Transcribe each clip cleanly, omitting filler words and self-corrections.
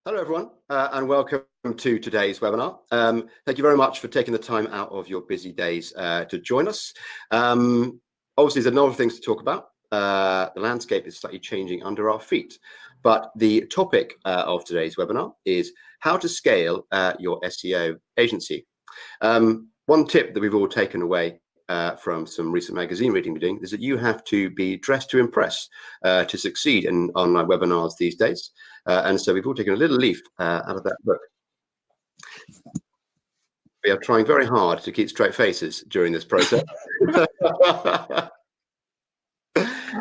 Hello, everyone, and welcome to today's webinar. Thank you very much for taking the time out of your busy days to join us. Obviously, there's a number of things to talk about. The landscape is slightly changing under our feet, but the topic of today's webinar is how to scale your SEO agency. One tip that we've all taken away from some recent magazine reading we're doing is that you have to be dressed to impress to succeed in online webinars these days. And so we've all taken a little leaf out of that book. We are trying very hard to keep straight faces during this process. I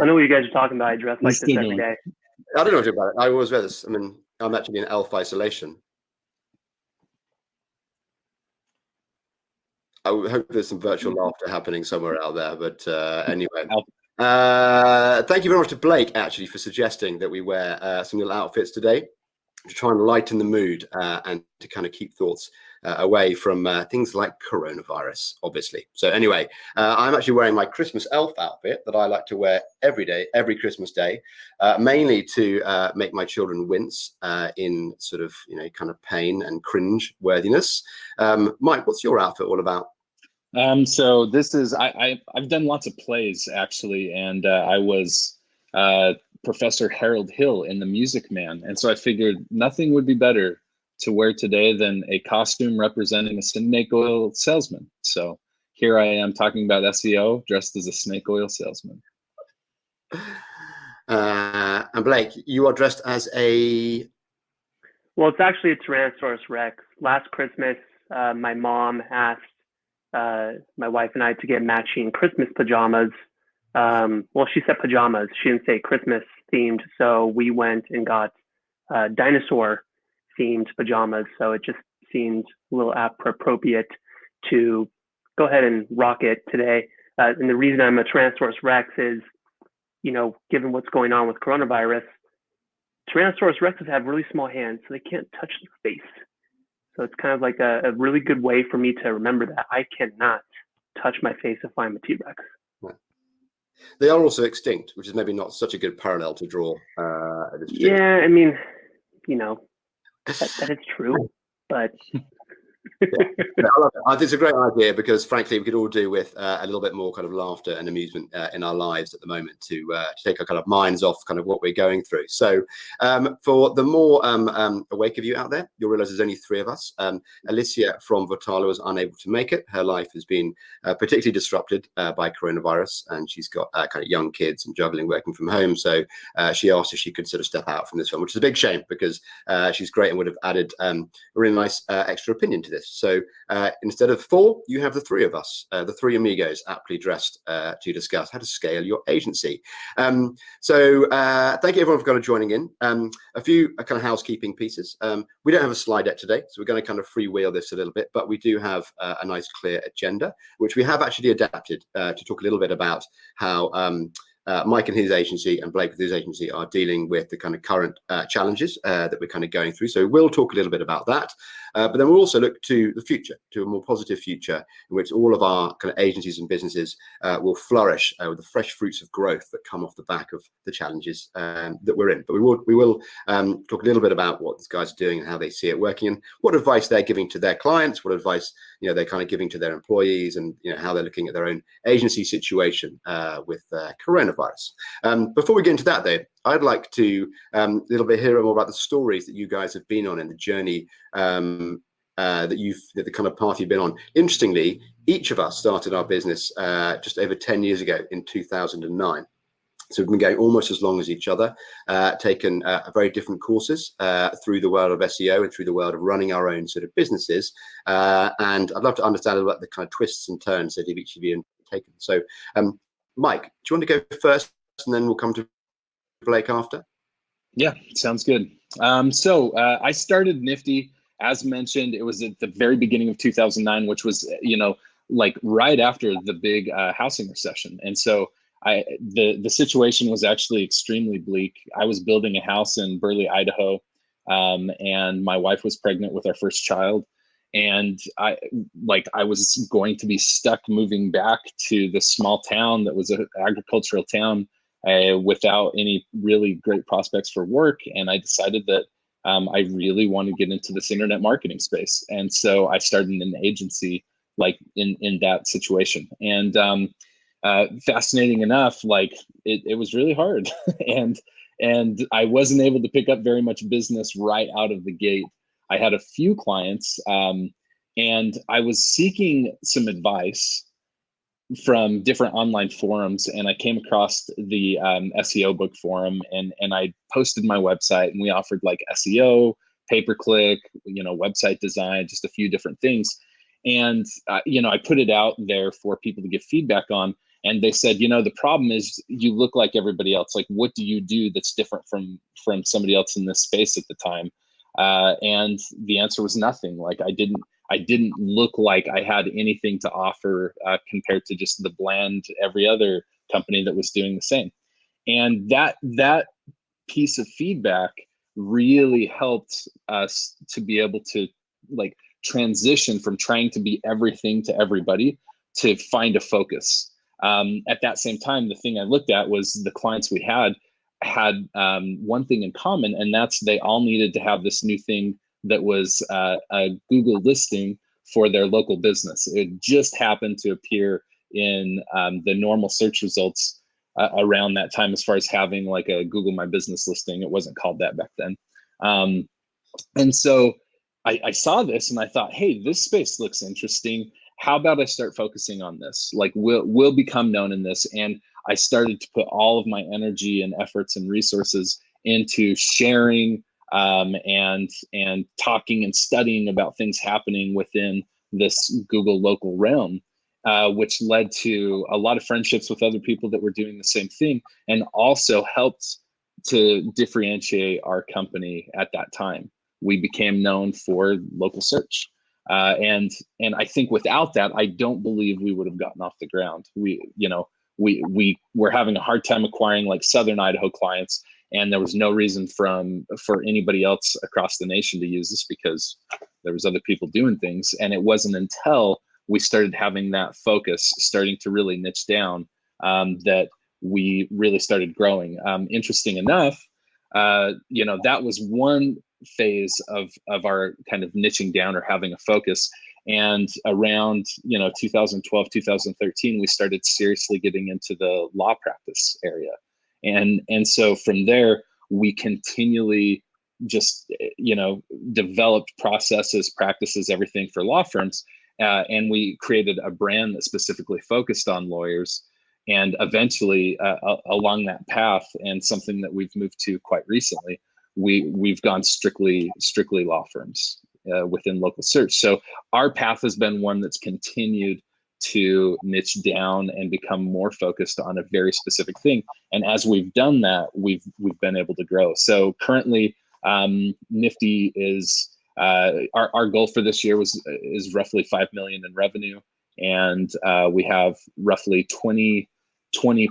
know what you guys are talking about. I dress like this every day. I don't know about it. I always wear this. I mean, I'm actually in elf isolation. I hope there's some virtual laughter happening somewhere out there, but anyway. Thank you very much to Blake, actually, for suggesting that we wear some little outfits today to try and lighten the mood and to kind of keep thoughts away from things like coronavirus, obviously. So anyway, I'm actually wearing my Christmas elf outfit that I like to wear every day, every Christmas day, mainly to make my children wince in sort of, kind of pain and cringe worthiness. Mike, what's your outfit all about? So this is, I've done lots of plays actually, and I was Professor Harold Hill in The Music Man. And so I figured nothing would be better to wear today than a costume representing a snake oil salesman. So here I am talking about SEO dressed as a snake oil salesman. And Blake, you are dressed as a... Well, it's actually a Tyrannosaurus Rex. Last Christmas, my mom asked my wife and I to get matching Christmas pajamas. Well, she said pajamas. She didn't say Christmas themed. So we went and got dinosaur themed pajamas. So it just seemed a little appropriate to go ahead and rock it today. And the reason I'm a Tyrannosaurus Rex is, given what's going on with coronavirus, Tyrannosaurus Rexes have really small hands, so they can't touch the face. So it's kind of like a really good way for me to remember that I cannot touch my face if I'm a T-Rex. They are also extinct, which is maybe not such a good parallel to draw. Yeah, I mean, that is true, but... Yeah, I love it. I think it's a great idea because, frankly, we could all do with a little bit more kind of laughter and amusement in our lives at the moment to take our kind of minds off kind of what we're going through. So for the more awake of you out there, you'll realize there's only three of us. Alicia from Votala was unable to make it. Her life has been particularly disrupted by coronavirus, and she's got kind of young kids and juggling working from home. So she asked if she could sort of step out from this one, which is a big shame because she's great and would have added a really nice extra opinion to this. So instead of four, you have the three of us, the three amigos aptly dressed to discuss how to scale your agency. So thank you everyone for kind of joining in. A few kind of housekeeping pieces. We don't have a slide deck today, so we're going to kind of freewheel this a little bit, but we do have a nice clear agenda, which we have actually adapted to talk a little bit about how Mike and his agency and Blake with his agency are dealing with the kind of current challenges that we're kind of going through. So we'll talk a little bit about that, but then we'll also look to the future, to a more positive future in which all of our kind of agencies and businesses will flourish with the fresh fruits of growth that come off the back of the challenges that we're in. But we will talk a little bit about what these guys are doing and how they see it working and what advice they're giving to their clients, what advice they're kind of giving to their employees, and how they're looking at their own agency situation with coronavirus. Before we get into that, though, I'd like to a little bit hear more about the stories that you guys have been on and the journey that the kind of path you've been on. Interestingly, each of us started our business just over 10 years ago in 2009. So we've been going almost as long as each other, taken very different courses through the world of SEO and through the world of running our own sort of businesses. And I'd love to understand about the kind of twists and turns that each of you have taken. So Mike, do you want to go first and then we'll come to Blake after? Yeah, sounds good. So I started Nifty, as mentioned. It was at the very beginning of 2009, which was, like right after the big housing recession. And so the situation was actually extremely bleak. I was building a house in Burley, Idaho, and my wife was pregnant with our first child. And I was going to be stuck moving back to this small town that was an agricultural town without any really great prospects for work. And I decided that I really want to get into this internet marketing space. And so I started an agency like in that situation. And fascinating enough, like it was really hard. and I wasn't able to pick up very much business right out of the gate. I had a few clients, and I was seeking some advice from different online forums, and I came across the SEO book forum, and I posted my website, and we offered like SEO, pay-per-click, website design, just a few different things. And I put it out there for people to give feedback on, and they said, the problem is you look like everybody else. Like, what do you do that's different from somebody else in this space at the time? And the answer was nothing. Like, I didn't look like I had anything to offer compared to just the bland every other company that was doing the same. And that piece of feedback really helped us to be able to like transition from trying to be everything to everybody to find a focus. At that same time, the thing I looked at was the clients we had one thing in common, and that's they all needed to have this new thing that was a Google listing for their local business. It just happened to appear in the normal search results around that time, as far as having like a Google My Business listing. It wasn't called that back then. And so I saw this and I thought, hey, this space looks interesting. How about I start focusing on this? Like, we'll become known in this. And I started to put all of my energy and efforts and resources into sharing and talking and studying about things happening within this Google local realm, which led to a lot of friendships with other people that were doing the same thing, and also helped to differentiate our company at that time. We became known for local search. And I think without that, I don't believe we would have gotten off the ground. We were having a hard time acquiring like Southern Idaho clients, and there was no reason for anybody else across the nation to use this because there was other people doing things. And it wasn't until we started having that focus, starting to really niche down, that we really started growing. Interesting enough, that was one phase of our kind of niching down or having a focus. And around 2012, 2013, we started seriously getting into the law practice area. And so from there, we continually just developed processes, practices, everything for law firms. And we created a brand that specifically focused on lawyers. And eventually, along that path, and something that we've moved to quite recently, we've gone strictly law firms within local search. So our path has been one that's continued to niche down and become more focused on a very specific thing. And as we've done that, we've been able to grow. So currently, Nifty is our goal for this year is roughly 5 million in revenue, and we have roughly 20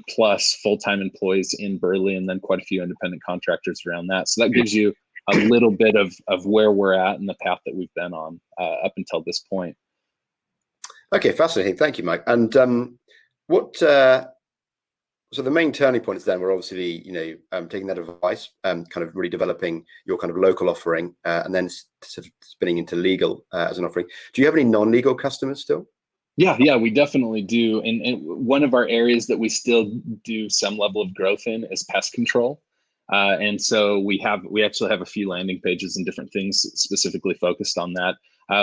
plus full-time employees in Burley, and then quite a few independent contractors around that. So that gives you a little bit of where we're at and the path that we've been on up until this point. Okay, fascinating. Thank you, Mike. And so the main turning points then were obviously, taking that advice, kind of really developing your kind of local offering, and then sort of spinning into legal as an offering. Do you have any non-legal customers still? Yeah, we definitely do. And one of our areas that we still do some level of growth in is pest control. And so we actually have a few landing pages and different things specifically focused on that.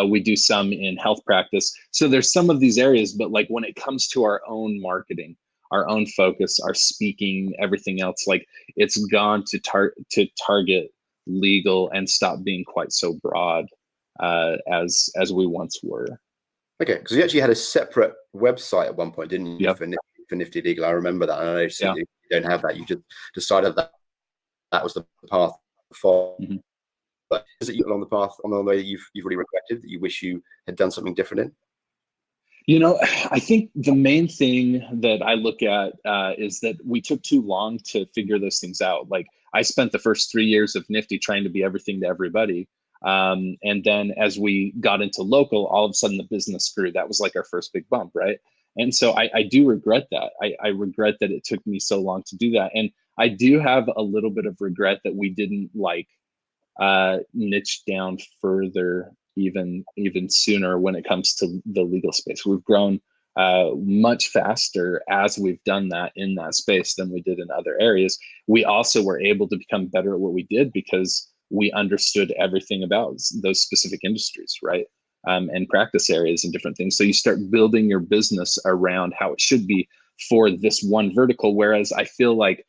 We do some in health practice. So there's some of these areas, but like when it comes to our own marketing, our own focus, our speaking, everything else, like it's gone to target legal and stop being quite so broad as we once were. Okay, because you actually had a separate website at one point, didn't you? Yep. For Nifty Legal, I remember that. And I know you don't have that. You just decided that was the path for. Mm-hmm. But is it along the way you've really regretted that you wish you had done something different in? I think the main thing that I look at is that we took too long to figure those things out. Like I spent the first 3 years of Nifty trying to be everything to everybody. And then as we got into local, all of a sudden the business grew. That was like our first big bump, right? And so I do regret that. I regret that it took me so long to do that. And I do have a little bit of regret that we didn't like niche down further even sooner when it comes to the legal space. We've grown much faster as we've done that in that space than we did in other areas. We also were able to become better at what we did because we understood everything about those specific industries, right? And practice areas and different things. So you start building your business around how it should be for this one vertical. Whereas I feel like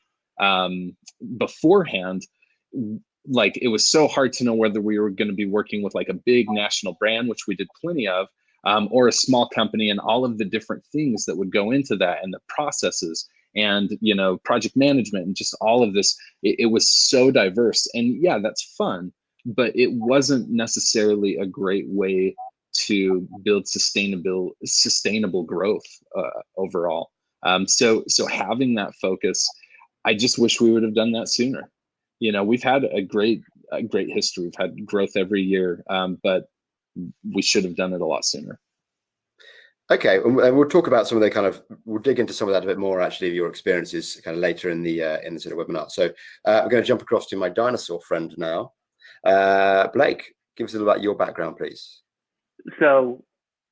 beforehand, like it was so hard to know whether we were going to be working with like a big national brand, which we did plenty of, or a small company, and all of the different things that would go into that, and the processes, and project management, and just all of this. It was so diverse, and yeah, that's fun, but it wasn't necessarily a great way to build sustainable growth overall. So having that focus, I just wish we would have done that sooner. We've had a great history. We've had growth every year, but we should have done it a lot sooner. Okay, and we'll talk about some of the we'll dig into some of that a bit more, actually, of your experiences kind of later in the sort of webinar. So I'm going to jump across to my dinosaur friend now. Blake, give us a little about your background, please. So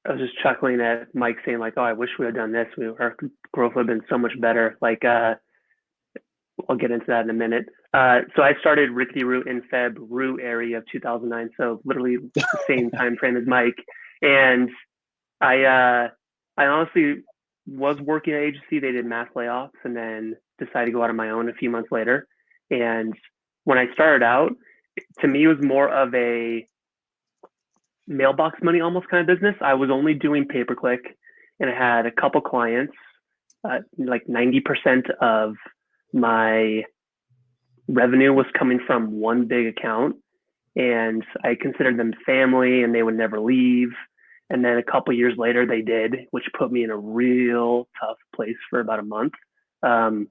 I was just chuckling at Mike saying like, oh, I wish we had done this. Our growth would have been so much better. Like, I'll get into that in a minute. So I started RicketyRoo in February area of 2009. So literally the same time frame as Mike. And I honestly was working at agency. They did mass layoffs and then decided to go out on my own a few months later. And when I started out, to me, it was more of a mailbox money almost kind of business. I was only doing pay-per-click, and I had a couple clients. Like 90% of my revenue was coming from one big account, and I considered them family, and they would never leave. And then a couple years later, they did, which put me in a real tough place for about a month. And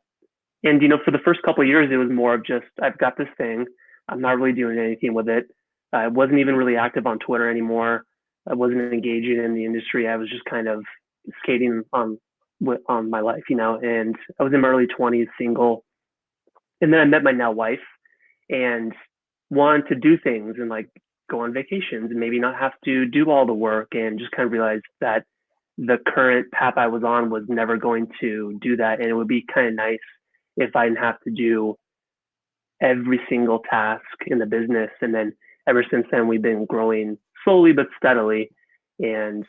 for the first couple of years, it was more of just, I've got this thing. I'm not really doing anything with it. I wasn't even really active on Twitter anymore. I wasn't engaging in the industry. I was just kind of skating on my life, and I was in my early 20s, single. And then I met my now wife and wanted to do things and like go on vacations and maybe not have to do all the work, and just kind of realized that the current path I was on was never going to do that. And it would be kind of nice if I didn't have to do every single task in the business. And then ever since then, we've been growing slowly but steadily. And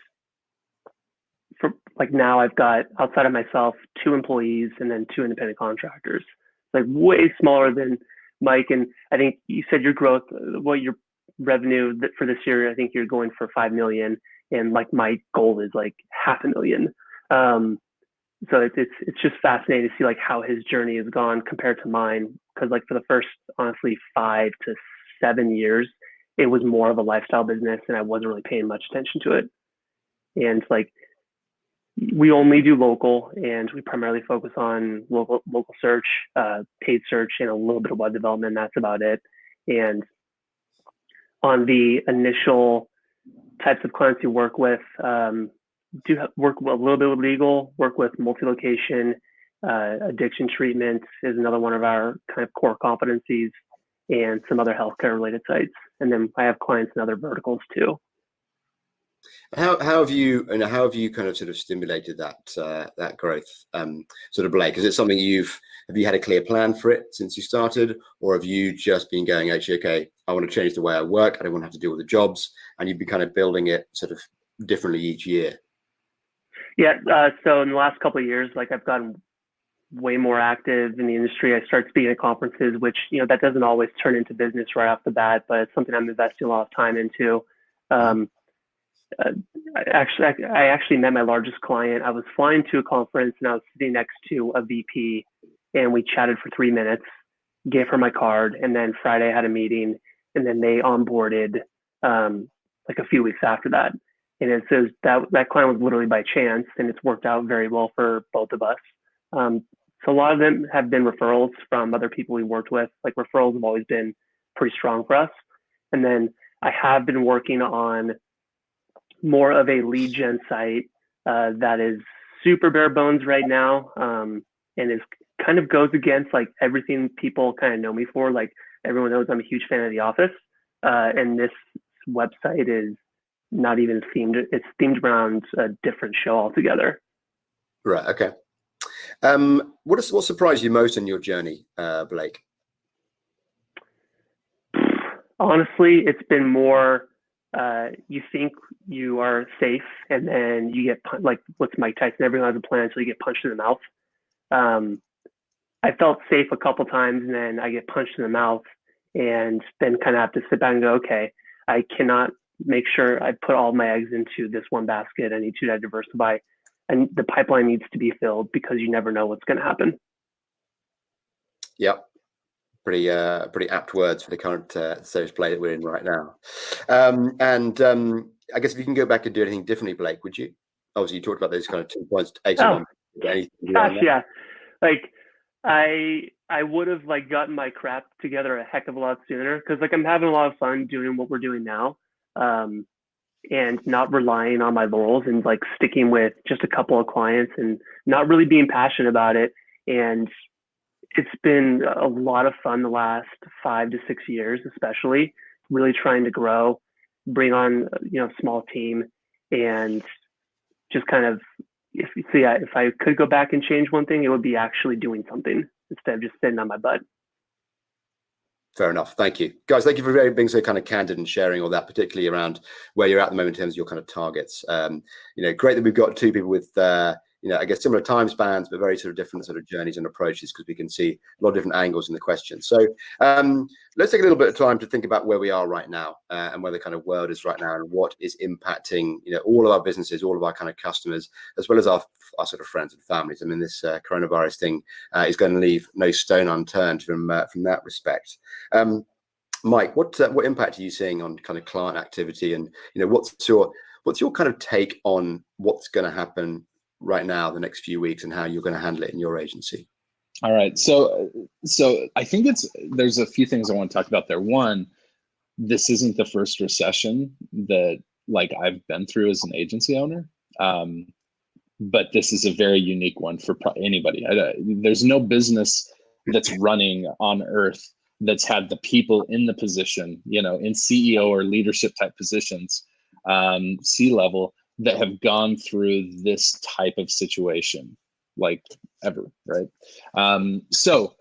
for like now, I've got, outside of myself, 2 employees and then 2 independent contractors. Like way smaller than Mike. And I think you said your growth, your revenue for this year, I think you're going for 5 million. And like my goal is like 500,000. So it's just fascinating to see like how his journey has gone compared to mine. Cause like for the first, honestly, 5 to 7 years, it was more of a lifestyle business and I wasn't really paying much attention to it. And like, we only do local, and we primarily focus on local search, paid search, and a little bit of web development. That's about it. And on the initial types of clients you work with, do work a little bit with legal, work with multi-location, addiction treatment is another one of our kind of core competencies, and some other healthcare related sites. And then I have clients in other verticals too. How have you kind of sort of stimulated that growth, sort of, Blake? Is it something have you had a clear plan for it since you started, or have you just been going, actually, okay, I want to change the way I work, I don't want to have to deal with the jobs, and you've been kind of building it sort of differently each year? Yeah. So in the last couple of years, like I've gotten way more active in the industry. I started speaking at conferences, which, that doesn't always turn into business right off the bat, but it's something I'm investing a lot of time into. I actually met my largest client. I was flying to a conference and I was sitting next to a VP, and we chatted for 3 minutes, gave her my card, and then Friday I had a meeting, and then they onboarded like a few weeks after that. And it says that client was literally by chance, and it's worked out very well for both of us. So a lot of them have been referrals from other people we worked with. Like referrals have always been pretty strong for us. And then I have been working on more of a lead gen site that is super bare bones right now, and is kind of goes against like everything people kind of know me for. Like everyone knows I'm a huge fan of The Office. and this website is not even themed. It's themed around a different show altogether. Right. Okay. What surprised you most in your journey, Blake? Honestly, it's been more, you think you are safe, and then you get like what's Mike Tyson, everyone has a plan until you get punched in the mouth. I felt safe a couple times, and then I get punched in the mouth, and then kind of have to sit back and go, okay, I cannot make sure I put all my eggs into this one basket. I need to diversify, and the pipeline needs to be filled because you never know what's going to happen. Yep. Pretty apt words for the current stage play that we're in right now. I guess if you can go back and do anything differently, Blake, would you? Obviously, you talked about those kind of 2 points, 18 months. Gosh, yeah. Like I would have like gotten my crap together a heck of a lot sooner, because like I'm having a lot of fun doing what we're doing now, and not relying on my laurels and like sticking with just a couple of clients and not really being passionate about it. And it's been a lot of fun the last 5 to 6 years, especially really trying to grow, bring on, a small team, and just kind of, if I could go back and change one thing, it would be actually doing something instead of just sitting on my butt. Fair enough. Thank you, guys. Thank you for being so kind of candid and sharing all that, particularly around where you're at the moment in terms of your kind of targets. Great that we've got two people with, I guess similar time spans, but very sort of different sort of journeys and approaches, because we can see a lot of different angles in the question. So let's take a little bit of time to think about where we are right now, and where the kind of world is right now, and what is impacting, all of our businesses, all of our kind of customers, as well as our sort of friends and families. I mean, this coronavirus thing is going to leave no stone unturned from that respect. Mike, what impact are you seeing on kind of client activity, and what's your kind of take on what's going to happen right now, the next few weeks, and how you're going to handle it in your agency? All right. So I think there's a few things I want to talk about there. One, this isn't the first recession that like I've been through as an agency owner. But this is a very unique one for anybody. There's no business that's running on earth that's had the people in the position, in CEO or leadership type positions, C-level, that have gone through this type of situation like ever, right? So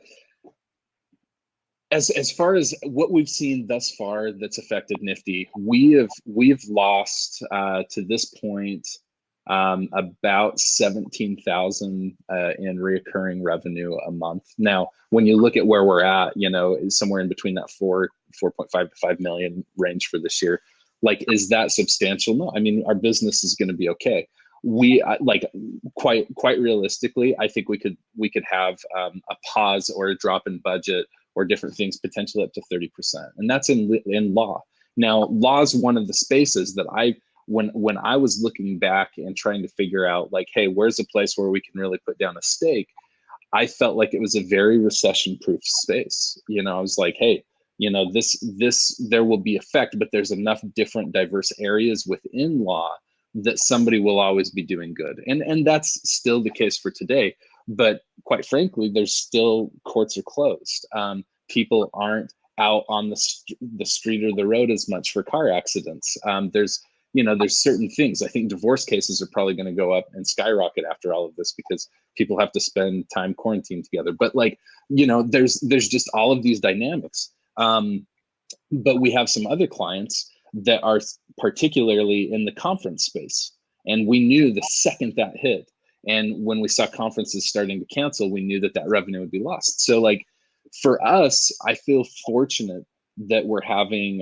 as far as what we've seen thus far that's affected Nifty, we've lost to this point about 17,000 in recurring revenue a month. Now, when you look at where we're at, somewhere in between that 4.5 to 5 million range for this year. Like, is that substantial? No, I mean, our business is going to be okay. We quite realistically, I think we could have a pause or a drop in budget or different things potentially up to 30%, and that's in law. Now, law is one of the spaces that when I was looking back and trying to figure out like, hey, where's a place where we can really put down a stake? I felt like it was a very recession-proof space. I was like, hey, this there will be effect, but there's enough different diverse areas within law that somebody will always be doing good. And that's still the case for today. But quite frankly, there's still courts are closed. People aren't out on the street or the road as much for car accidents. There's certain things. I think divorce cases are probably going to go up and skyrocket after all of this because people have to spend time quarantined together. But there's just all of these dynamics. But we have some other clients that are particularly in the conference space. And we knew the second that hit, and when we saw conferences starting to cancel, we knew that revenue would be lost. So for us, I feel fortunate that we're having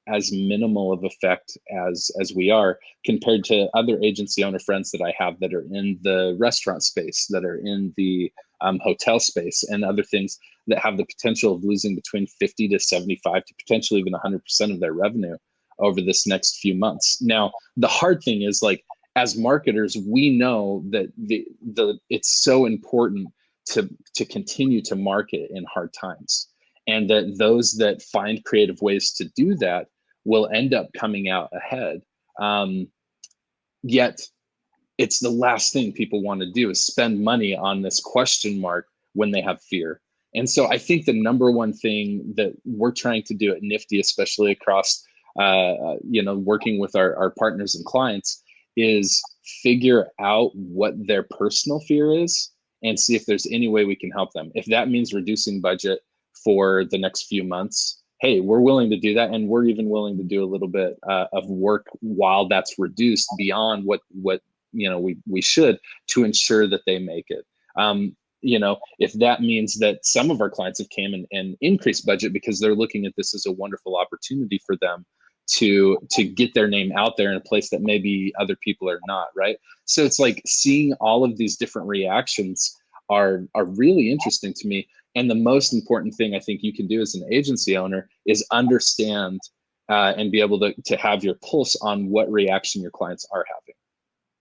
as minimal of effect as we are compared to other agency owner friends that I have that are in the restaurant space, that are in the hotel space, and other things that have the potential of losing between 50 to 75 to potentially even 100% of their revenue over this next few months. Now, the hard thing is as marketers, we know that it's so important to continue to market in hard times, and that those that find creative ways to do that will end up coming out ahead. Yet it's the last thing people want to do is spend money on this question mark when they have fear. And so I think the number one thing that we're trying to do at Nifty, especially across, working with our partners and clients, is figure out what their personal fear is and see if there's any way we can help them. If that means reducing budget for the next few months, hey, we're willing to do that. And we're even willing to do a little bit of work while that's reduced beyond what we should, to ensure that they make it. If that means that some of our clients have came and increased budget because they're looking at this as a wonderful opportunity for them to get their name out there in a place that maybe other people are not, right? So it's like seeing all of these different reactions are really interesting to me. And the most important thing I think you can do as an agency owner is understand and be able to have your pulse on what reaction your clients are having,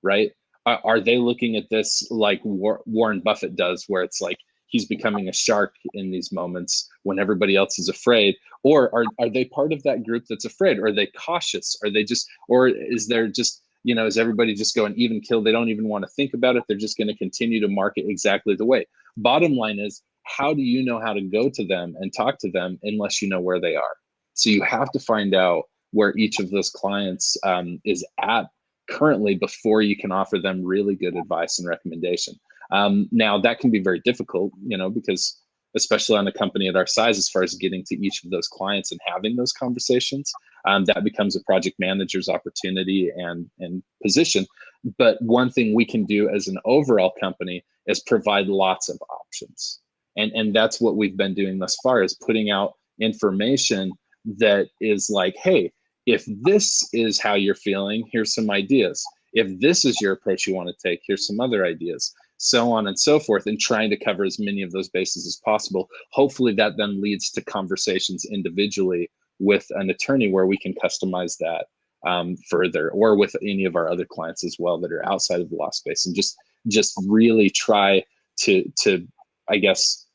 right? Are they looking at this like Warren Buffett does, where it's like he's becoming a shark in these moments when everybody else is afraid? Or are they part of that group that's afraid? Or are they cautious? Are they just, or is there just, is everybody just going even kill? They don't even want to think about it. They're just going to continue to market exactly the way. Bottom line is, how do you know how to go to them and talk to them unless you know where they are? So you have to find out where each of those clients is at currently before you can offer them really good advice and recommendation. Now that can be very difficult, because especially on a company at our size, as far as getting to each of those clients and having those conversations, that becomes a project manager's opportunity and position. But one thing we can do as an overall company is provide lots of options. And that's what we've been doing thus far, is putting out information that is like, hey, if this is how you're feeling, here's some ideas. If this is your approach you want to take, here's some other ideas, so on and so forth, and trying to cover as many of those bases as possible. Hopefully that then leads to conversations individually with an attorney where we can customize that further, or with any of our other clients as well that are outside of the law space, and just really try to I guess,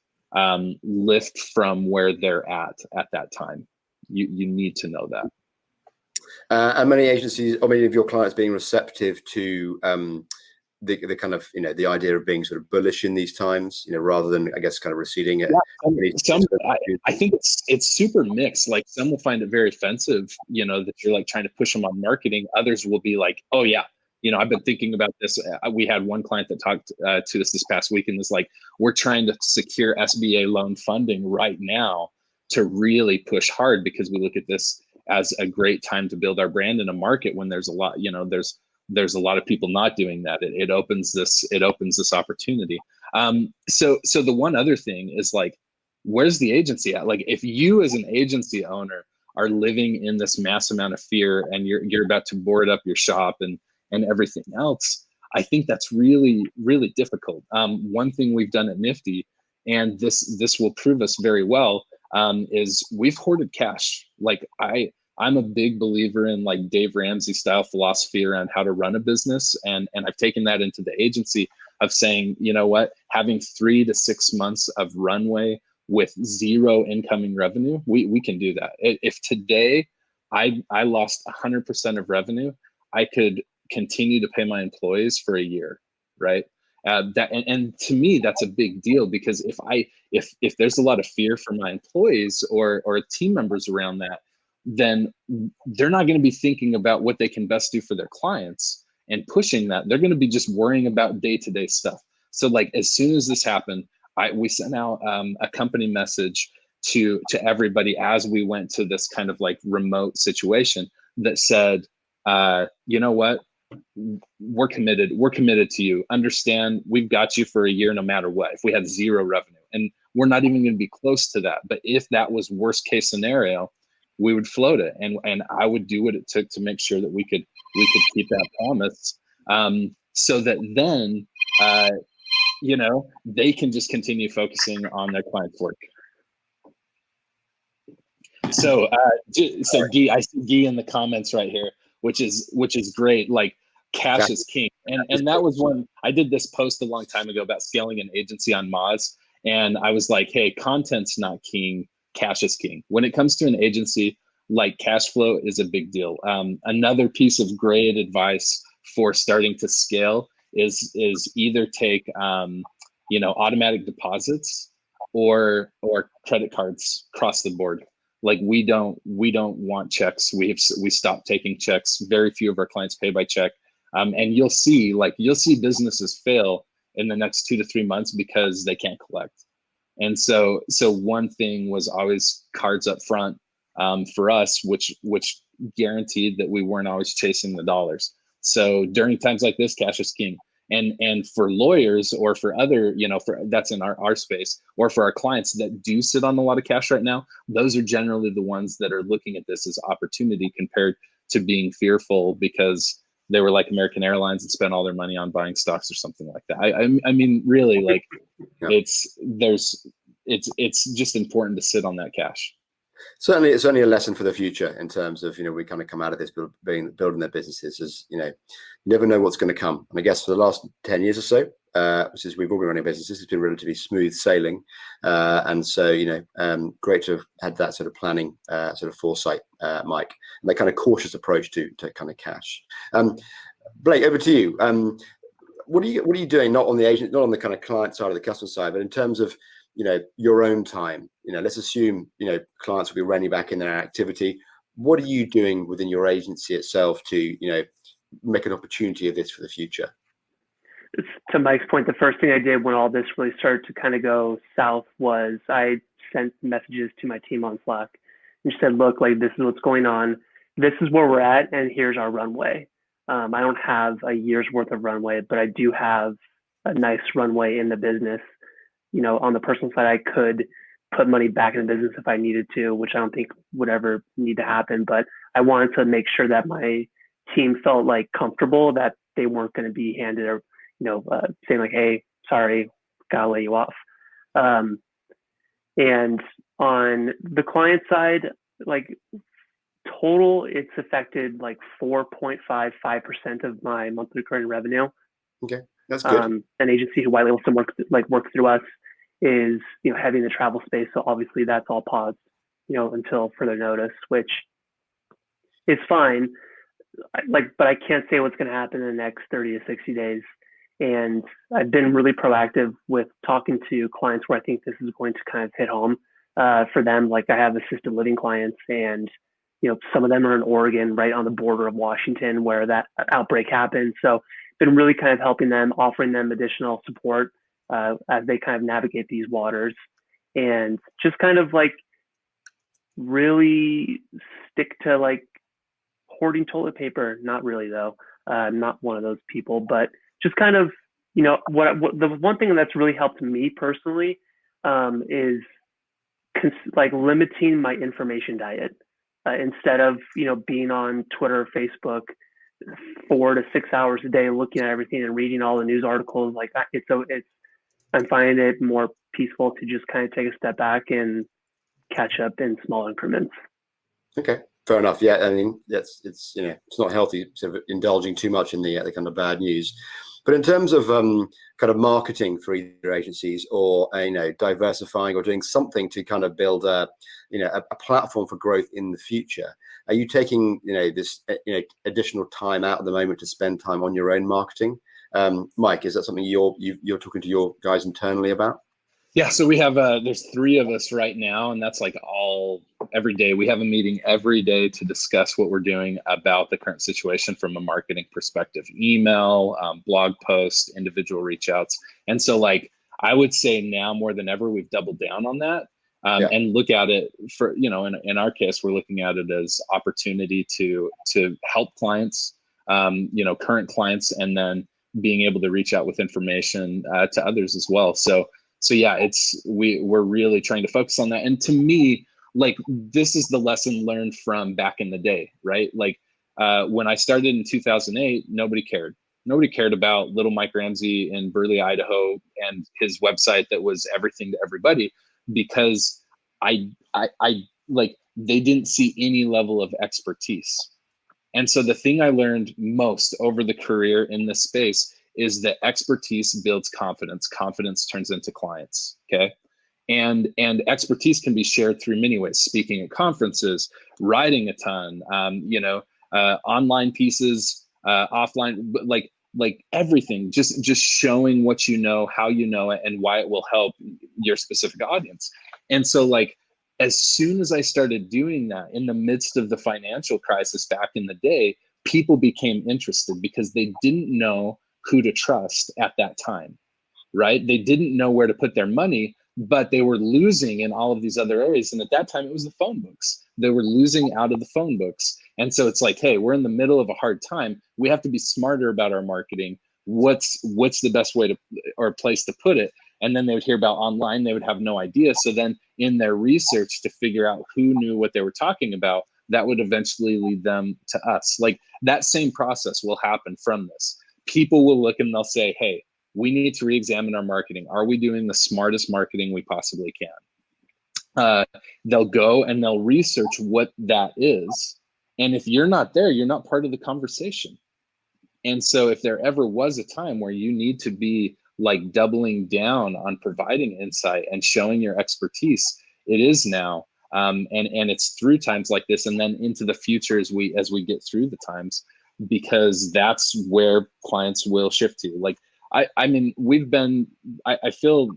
lift from where they're at that time. You need to know that. And many agencies, or many of your clients, being receptive to the kind of the idea of being sort of bullish in these times, rather than, I guess, kind of receding it. Yeah, I think it's super mixed. Like, some will find it very offensive, that you're like trying to push them on marketing. Others will be like, oh yeah, I've been thinking about this. We had one client that talked to us this past week and was like, we're trying to secure SBA loan funding right now to really push hard, because we look at this as a great time to build our brand in a market when there's a lot, there's a lot of people not doing that. It opens this opportunity. So the one other thing is, like, where's the agency at? Like, if you as an agency owner are living in this mass amount of fear and you're about to board up your shop and everything else, I think that's really, really difficult. One thing we've done at Nifty, and this will prove us very well, is we've hoarded cash. Like, I'm a big believer in like Dave Ramsey style philosophy around how to run a business. And I've taken that into the agency of saying, you know what, having 3 to 6 months of runway with 0 incoming revenue, we can do that. If today I lost 100% of revenue, I could continue to pay my employees for a year, right? And to me, that's a big deal, because if there's a lot of fear for my employees or team members around that, then they're not going to be thinking about what they can best do for their clients and pushing that. They're going to be just worrying about day-to-day stuff. So like, as soon as this happened, we sent out a company message to everybody as we went to this kind of like remote situation that said, you know what, we're committed to you. Understand, we've got you for a year no matter what. If we had 0 revenue, and we're not even going to be close to that, but if that was worst case scenario, we would float it, and I would do what it took to make sure that we could keep that promise, so that then they can just continue focusing on their clients' work. So Guy, I see Guy in the comments right here, which is great. Like, cash is king, and that was one I did this post a long time ago about scaling an agency on Moz, and I was like, hey, content's not king. Cash is king. When it comes to an agency, like, cash flow is a big deal. Another piece of great advice for starting to scale is either take automatic deposits or credit cards across the board. Like we don't want checks. We stopped taking checks. Very few of our clients pay by check. And you'll see businesses fail in the next 2 to 3 months because they can't collect. And so one thing was always cards up front for us, which guaranteed that we weren't always chasing the dollars. So during times like this, cash is king. And for lawyers or for other, for that's in our space, or for our clients that do sit on a lot of cash right now, those are generally the ones that are looking at this as opportunity compared to being fearful because they were like American Airlines and spent all their money on buying stocks or something like that. I mean, really, like yeah. It's just important to sit on that cash. Certainly, it's only a lesson for the future in terms of, we kind of come out of this building their businesses as, you never know what's going to come. And I guess for the last 10 years or so, since we've all been running businesses, it's been relatively smooth sailing. And so, great to have had that sort of planning, sort of foresight, Mike, and that kind of cautious approach to kind of cash. Blake, over to you. What are you doing? Not on the kind of client side or the customer side, but in terms of, your own time. Let's assume, clients will be reining back in their activity. What are you doing within your agency itself to, make an opportunity of this for the future? To Mike's point, the first thing I did when all this really started to kind of go south was I sent messages to my team on Slack and said, look, like, this is what's going on. This is where we're at, and here's our runway. I don't have a year's worth of runway, but I do have a nice runway in the business. On the personal side, I could put money back in the business if I needed to, which I don't think would ever need to happen. But I wanted to make sure that my team felt like comfortable that they weren't going to be handed a, saying like, hey, sorry, gotta lay you off. And on the client side, like total, it's affected like 4.55% of my monthly recurring revenue. Okay. That's good. An agency who BrightLocal works through us is, heavy in the travel space. So obviously that's all paused, until further notice, which is fine. But I can't say what's going to happen in the next 30 to 60 days. And I've been really proactive with talking to clients where I think this is going to kind of hit home for them. Like I have assisted living clients and, some of them are in Oregon, right on the border of Washington where that outbreak happened. So been really kind of helping them, offering them additional support as they kind of navigate these waters, and just kind of like really stick to like hoarding toilet paper. Not really though. Not one of those people, but just kind of, what the one thing that's really helped me personally is like limiting my information diet instead of, being on Twitter, Facebook, 4 to 6 hours a day looking at everything and reading all the news articles. Like I'm finding it more peaceful to just kind of take a step back and catch up in small increments. Okay, fair enough. Yeah, I mean, it's not healthy sort of indulging too much in the kind of bad news. But in terms of kind of marketing for either agencies or diversifying or doing something to kind of build a platform for growth in the future, are you taking this additional time out at the moment to spend time on your own marketing? Mike, is that something you're talking to your guys internally about? Yeah, so we have there's 3 of us right now, and that's like every day. We have a meeting every day to discuss what we're doing about the current situation from a marketing perspective, email, blog post, individual reach outs. And so like, I would say now more than ever, we've doubled down on that and look at it for, in our case, we're looking at it as opportunity to help clients, current clients, and then being able to reach out with information to others as well. So yeah, we're really trying to focus on that. And to me, like, this is the lesson learned from back in the day, right? Like when I started in 2008, nobody cared. Nobody cared about little Mike Ramsey in Burley, Idaho, and his website that was everything to everybody, because I like, they didn't see any level of expertise. And so the thing I learned most over the career in this space is that expertise builds confidence. Confidence turns into clients, okay? And expertise can be shared through many ways. Speaking at conferences, writing a ton, online pieces, offline. But like, like everything, just showing what you know, how you know it, and why it will help your specific audience. And so like, as soon as I started doing that in the midst of the financial crisis back in the day, people became interested because they didn't know who to trust at that time, right? They didn't know where to put their money, but they were losing in all of these other areas. And at that time, it was the phone books. They were losing out of the phone books. And so it's like, hey, we're in the middle of a hard time. We have to be smarter about our marketing. What's the best way to, or place to put it? And then they would hear about online. They would have no idea. So then in their research to figure out who knew what they were talking about, that would eventually lead them to us. Like that same process will happen from this. People will look and they'll say, hey, we need to re-examine our marketing. Are we doing the smartest marketing we possibly can? They'll go and they'll research what that is. And if you're not there, you're not part of the conversation. And so if there ever was a time where you need to be like doubling down on providing insight and showing your expertise, it is now. And it's through times like this and then into the future as we get through the times, because that's where clients will shift to. Like, I mean, I feel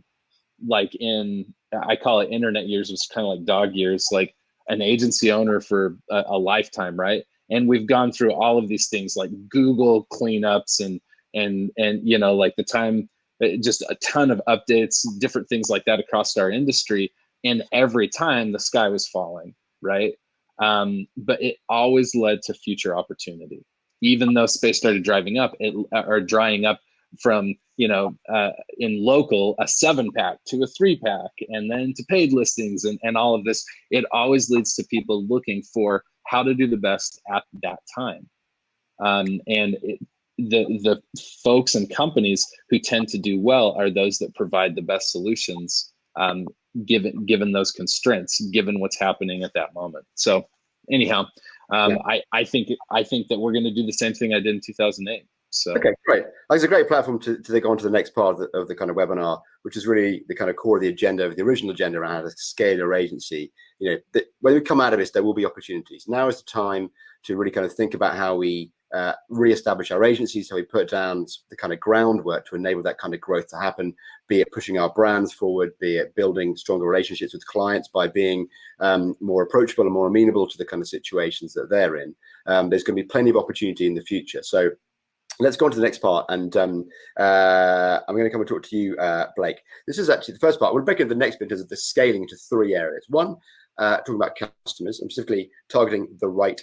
like I call it internet years, was kind of like dog years, like an agency owner for a lifetime, right? And we've gone through all of these things like Google cleanups and you know, like the time, just a ton of updates, different things like that across our industry. And every time the sky was falling, right? But it always led to future opportunity. Even though space started drying up from, you know, in local, a 7-pack to a 3-pack, and then to paid listings and all of this, it always leads to people looking for how to do the best at that time. The folks and companies who tend to do well are those that provide the best solutions, given those constraints, given what's happening at that moment. So anyhow, I think that we're going to do the same thing I did in 2008. So okay, great. It's a great platform to go on to the next part of the kind of webinar, which is really the kind of core of the agenda, of the original agenda around how to scale your agency. You know, when we come out of this, there will be opportunities. Now is the time to really kind of think about how we re-establish our agencies, how we put down the kind of groundwork to enable that kind of growth to happen, be it pushing our brands forward, be it building stronger relationships with clients by being more approachable and more amenable to the kind of situations that they're in. There's going to be plenty of opportunity in the future. So let's go on to the next part, and I'm going to come and talk to you, Blake. This is actually the first part. We'll break into the next bit of the scaling into 3 areas. One, talking about customers, and specifically targeting the right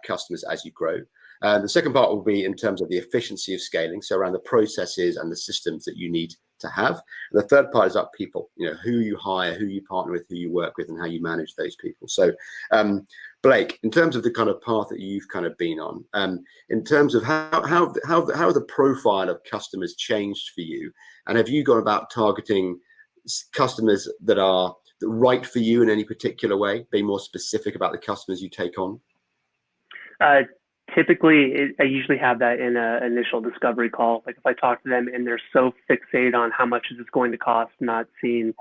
customers as you grow. The second part will be in terms of the efficiency of scaling, so around the processes and the systems that you need to have. And the third part is about people, you know, who you hire, who you partner with, who you work with, and how you manage those people. So, Blake, in terms of the kind of path that you've kind of been on, in terms of how the profile of customers changed for you, and have you gone about targeting customers that are right for you in any particular way? Be more specific about the customers you take on. Typically, I usually have that in an initial discovery call. Like if I talk to them and they're so fixated on how much is this going to cost, not seeing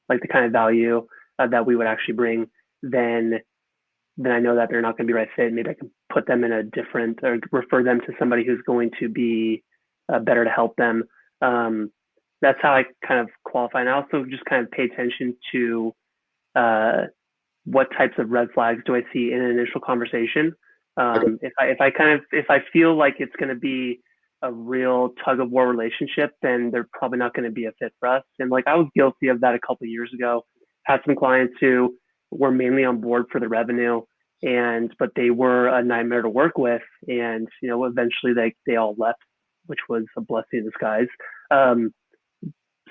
like the kind of value that we would actually bring, then I know that they're not going to be right fit. Maybe I can put them in a different, or refer them to somebody who's going to be better to help them. That's how I kind of qualify. And I also just kind of pay attention to what types of red flags do I see in an initial conversation. If I feel like it's going to be a real tug of war relationship, then they're probably not going to be a fit for us. And like I was guilty of that a couple of years ago. Had some clients who were mainly on board for the revenue, but they were a nightmare to work with. And you know, eventually they all left, which was a blessing in disguise.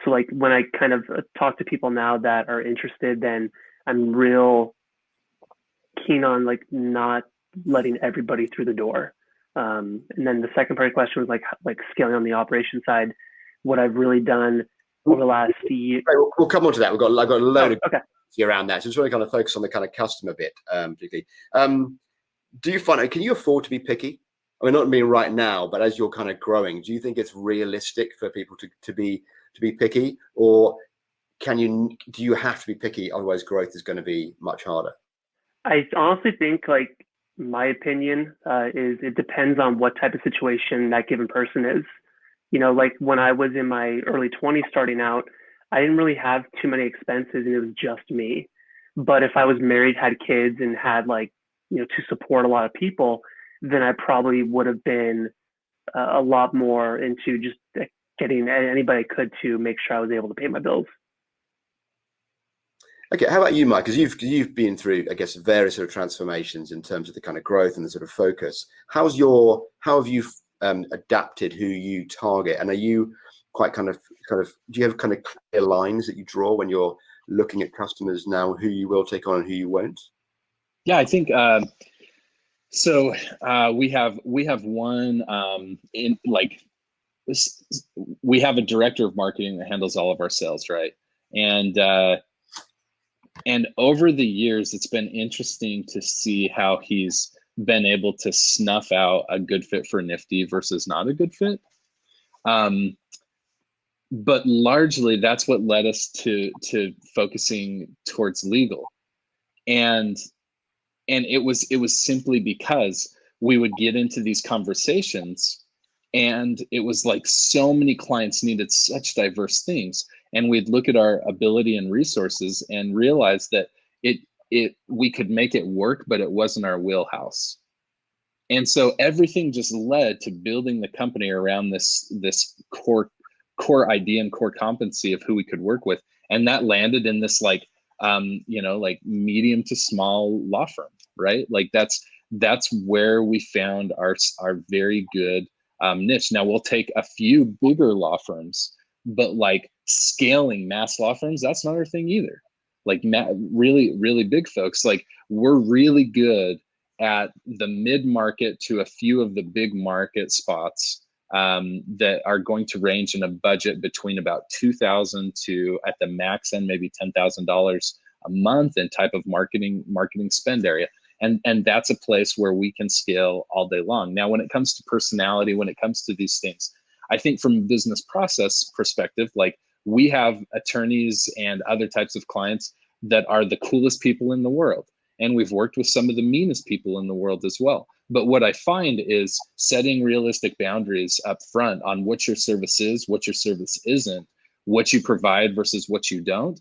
So like when I kind of talk to people now that are interested, then I'm real keen on like not letting everybody through the door. And then the second part of the question was like scaling on the operation side. What I've really done over the last year. We'll come on to that. I've got a load of around that. So just want to kind of focus on the kind of customer bit, particularly. Do you find, can you afford to be picky? I mean, not mean right now, but as you're kind of growing, do you think it's realistic for people to be picky, or do you have to be picky? Otherwise growth is going to be much harder. I honestly think like my opinion, is it depends on what type of situation that given person is. Like when I was in my early 20s starting out, I didn't really have too many expenses and it was just me. But if I was married, had kids, and had to support a lot of people, then I probably would have been a lot more into just getting anybody I could to make sure I was able to pay my bills. Okay, how about you, Mike? Because you've been through, I guess, various sort of transformations in terms of the kind of growth and the sort of focus. How have you adapted who you target, and are you quite do you have kind of clear lines that you draw when you're looking at customers now, who you will take on and who you won't? Yeah, I think so. We have one we have a director of marketing that handles all of our sales, right? And over the years, it's been interesting to see how he's been able to snuff out a good fit for Nifty versus not a good fit. But largely, that's what led us to focusing towards legal, and it was simply because we would get into these conversations, and it was like so many clients needed such diverse things, and we'd look at our ability and resources and realize that we could make it work, but it wasn't our wheelhouse. And so everything just led to building the company around this core idea and core competency of who we could work with, and that landed in this medium to small law firm, right? Like that's where we found our very good niche. Now we'll take a few bigger law firms, but like scaling mass law firms, that's not our thing either. Like really, really big folks, like we're really good at the mid-market to a few of the big market spots that are going to range in a budget between about $2,000 to at the max end maybe $10,000 a month in type of marketing spend area. And that's a place where we can scale all day long. Now, when it comes to personality, when it comes to these things, I think from a business process perspective, like we have attorneys and other types of clients that are the coolest people in the world. And we've worked with some of the meanest people in the world as well. But what I find is setting realistic boundaries up front on what your service is, what your service isn't, what you provide versus what you don't,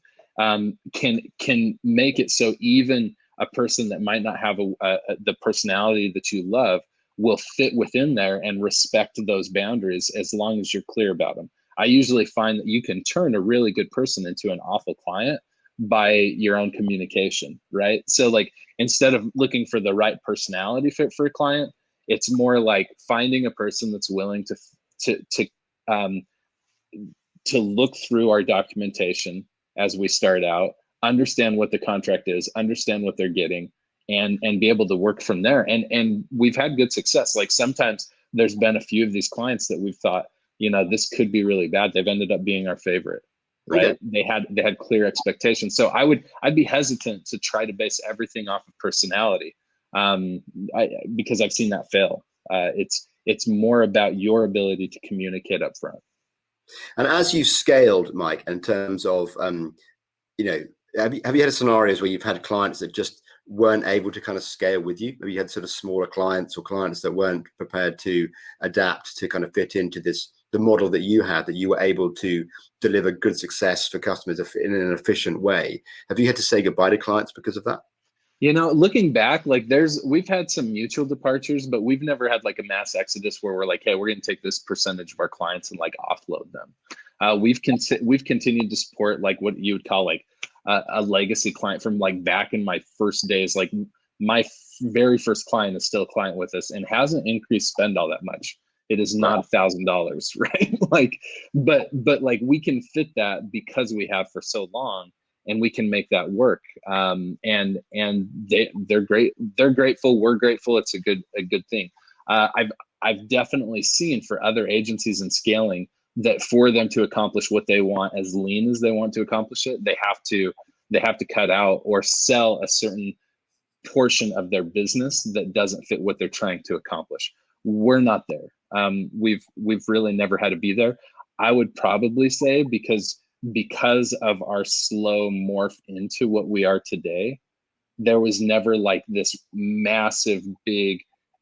can make it so even a person that might not have the personality that you love will fit within there and respect those boundaries as long as you're clear about them. I usually find that you can turn a really good person into an awful client by your own communication, right? So like instead of looking for the right personality fit for a client, it's more like finding a person that's willing to look through our documentation as we start out, understand what the contract is, understand what they're getting, and be able to work from there. And we've had good success. Like sometimes there's been a few of these clients that we've thought, this could be really bad. They've ended up being our favorite. Right. Okay. They had clear expectations. So I'd be hesitant to try to base everything off of personality, because I've seen that fail. It's more about your ability to communicate up front. And as you scaled, Mike, in terms of have you had scenarios where you've had clients that just weren't able to kind of scale with you? Maybe you had sort of smaller clients or clients that weren't prepared to adapt to kind of fit into the model that you had, that you were able to deliver good success for customers in an efficient way. Have you had to say goodbye to clients because of that? Looking back, like we've had some mutual departures, but we've never had like a mass exodus where we're like, hey, we're going to take this percentage of our clients and like offload them. We've continued to support like what you would call like a legacy client from like back in my first days. Like my very first client is still a client with us and hasn't increased spend all that much. It is not $1,000, right? like, but like we can fit that because we have for so long, and we can make that work. And they're great. They're grateful. We're grateful. It's a good thing. I've definitely seen for other agencies in scaling that for them to accomplish what they want as lean as they want to accomplish it, they have to cut out or sell a certain portion of their business that doesn't fit what they're trying to accomplish. We're not there. We've really never had to be there. I would probably say because of our slow morph into what we are today, there was never like this massive, big,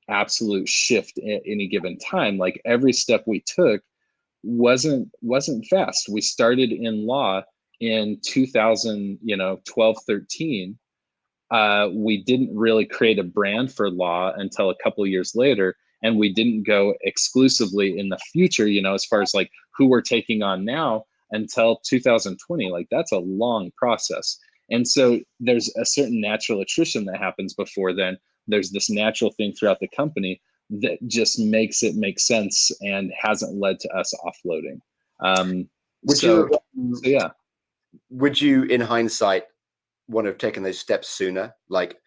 absolute shift at any given time. Like every step we took wasn't fast. We started in law in 2012, 13. We didn't really create a brand for law until a couple of years later, and we didn't go exclusively in the future, as far as like who we're taking on now, until 2020. Like that's a long process. And so there's a certain natural attrition that happens before then. There's this natural thing throughout the company that just makes it make sense and hasn't led to us offloading. Yeah. Would you, in hindsight, want to have taken those steps sooner? Like,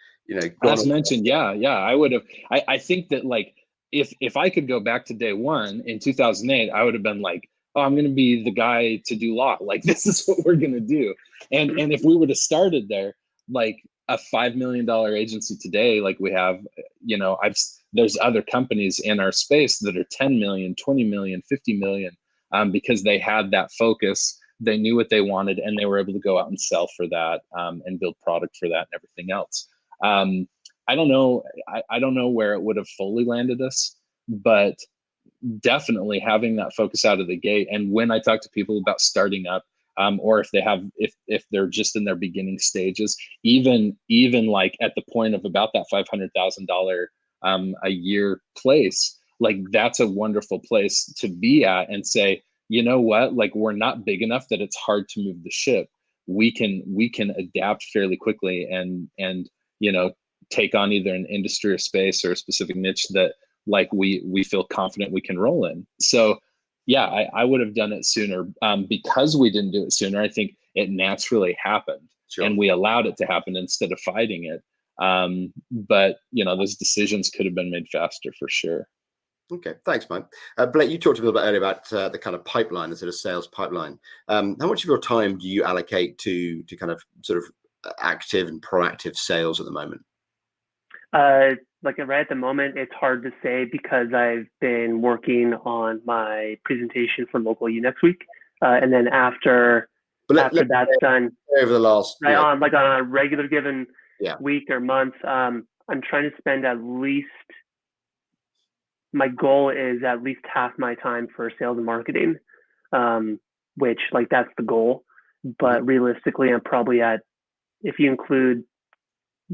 as mentioned, yeah, I would have. I think that like if I could go back to day one in 2008, I would have been like, oh, I'm going to be the guy to do law. Like this is what we're going to do. And if we would have started there, like a $5 million agency today, like we have, there's other companies in our space that are 10 million, 20 million, 50 million, because they had that focus. They knew what they wanted, and they were able to go out and sell for that, and build product for that and everything else. I don't know. I don't know where it would have fully landed us, but definitely having that focus out of the gate. And when I talk to people about starting up, or if they're just in their beginning stages, even like at the point of about that $500,000 a year place, like that's a wonderful place to be at and say, you know what, like we're not big enough that it's hard to move the ship. We can adapt fairly quickly and take on either an industry or space or a specific niche that like we feel confident we can roll in. So yeah, I would have done it sooner. Because we didn't do it sooner, I think it naturally happened. Sure. And we allowed it to happen instead of fighting it. But those decisions could have been made faster for sure. Okay, thanks, Mike. Blake, you talked a little bit earlier about the kind of pipeline, the sort of sales pipeline. How much of your time do you allocate to kind of sort of active and proactive sales at the moment? Like right at the moment, it's hard to say because I've been working on my presentation for Local U next week, and then after that's done, over the last on a regular given week or month, I'm trying to spend at least. My goal is at least half my time for sales and marketing, which like that's the goal. But realistically, I'm probably at, if you include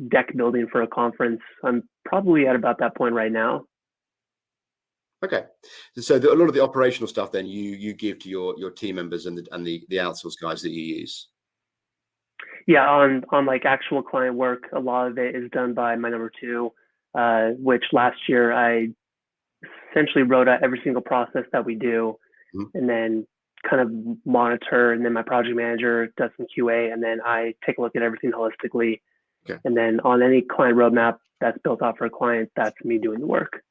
deck building for a conference, I'm probably at about that point right now. Okay, so a lot of the operational stuff then you give to your team members and the outsourced guys that you use. Yeah, on like actual client work, a lot of it is done by my number two, which last year I essentially wrote out every single process that we do, and then kind of monitor, and then my project manager does some QA, and then I take a look at everything holistically. Okay. And then on any client roadmap that's built out for a client, that's me doing the work.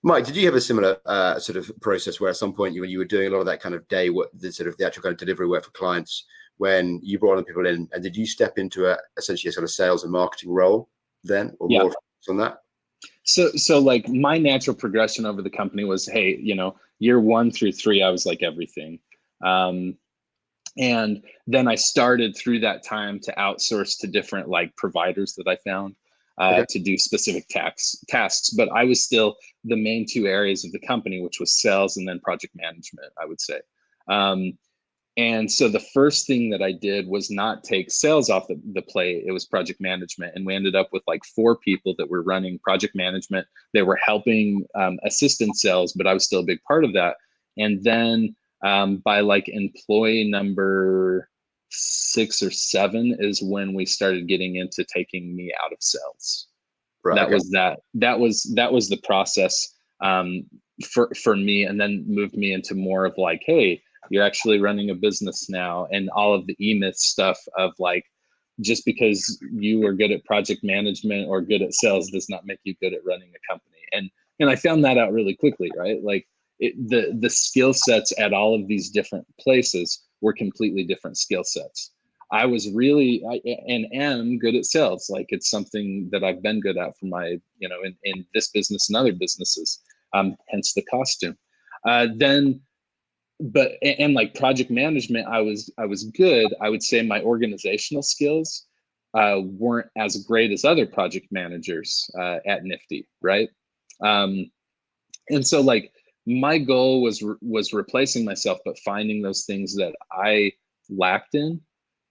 Mike, did you have a similar sort of process where at some point when you were doing a lot of that kind of day work, the actual kind of delivery work for clients, when you brought on people in, and did you step into essentially a sort of sales and marketing role then, or more on that? So like my natural progression over the company was, hey, year 1 through 3, I was like everything. And then I started through that time to outsource to different like providers that I found to do specific tasks. But I was still the main 2 areas of the company, which was sales and then project management, I would say. And so the first thing that I did was not take sales off the plate. It was project management. And we ended up with like 4 people that were running project management. They were helping assistant sales, but I was still a big part of that. And then by like employee number 6 or 7 is when we started getting into taking me out of sales. Right, that was the process for me, and then moved me into more of like, hey, you're actually running a business now, and all of the E-Myth stuff of like, just because you are good at project management or good at sales does not make you good at running a company. And I found that out really quickly, right? Like the skill sets at all of these different places were completely different skill sets. I was really, and am good at sales. Like it's something that I've been good at for my, in this business and other businesses, hence the costume. And like project management, I was good. I would say my organizational skills weren't as great as other project managers at Nifty, right? And so like my goal was replacing myself, but finding those things that I lacked in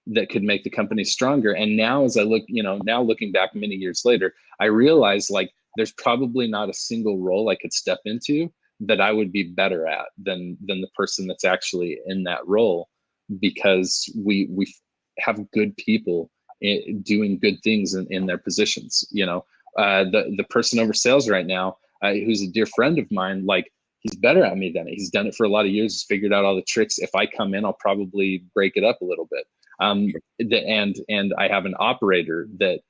that could make the company stronger. And now as I look, now looking back many years later, I realize like there's probably not a single role I could step into that I would be better at than the person that's actually in that role, because we have good people doing good things in their positions. The person over sales right now, who's a dear friend of mine, like he's better at me than it. He's done it for a lot of years. He's figured out all the tricks. If I come in, I'll probably break it up a little bit. And I have an operator that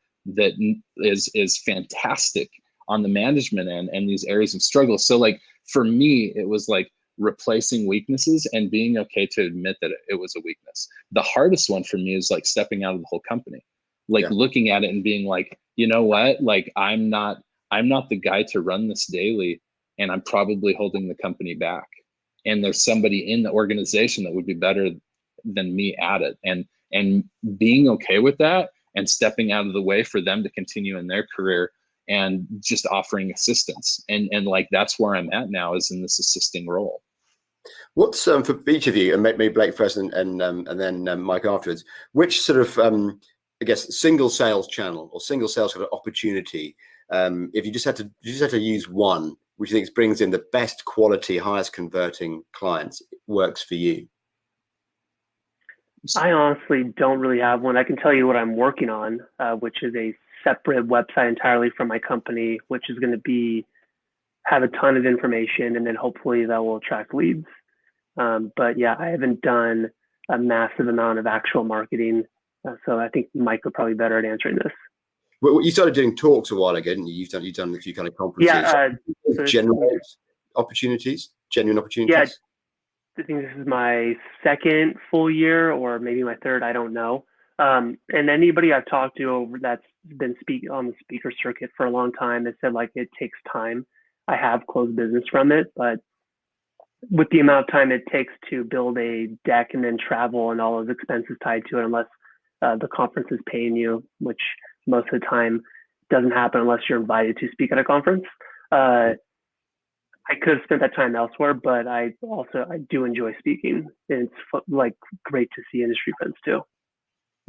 is fantastic on the management end and these areas of struggle. So like for me, it was like replacing weaknesses and being okay to admit that it was a weakness. The hardest one for me is like stepping out of the whole company, like looking at it and being like, you know what, like I'm not the guy to run this daily, and I'm probably holding the company back. And there's somebody in the organization that would be better than me at it. And being okay with that and stepping out of the way for them to continue in their career and just offering assistance. And like, that's where I'm at now, is in this assisting role. What's for each of you, and maybe Blake first and then Mike afterwards, which sort of, I guess, single sales channel or single sales kind of opportunity, if you just had to use one, which you think brings in the best quality, highest converting clients, works for you? I honestly don't really have one. I can tell you what I'm working on, which is a separate website entirely from my company, which is going to have a ton of information, and then hopefully that will attract leads. But yeah, I haven't done a massive amount of actual marketing. So I think Mike would probably be better at answering this. Well, you started doing talks a while ago, didn't you? You've done a few kind of conferences. Yeah. Genuine opportunities. Yeah. I think this is my second full year, or maybe my third, I don't know. And anybody I've talked to that's been on the speaker circuit for a long time has said like it takes time. I have closed business from it, but with the amount of time it takes to build a deck and then travel and all those expenses tied to it, unless the conference is paying you, which most of the time doesn't happen unless you're invited to speak at a conference. I could have spent that time elsewhere, but I do enjoy speaking. And it's like great to see industry friends too.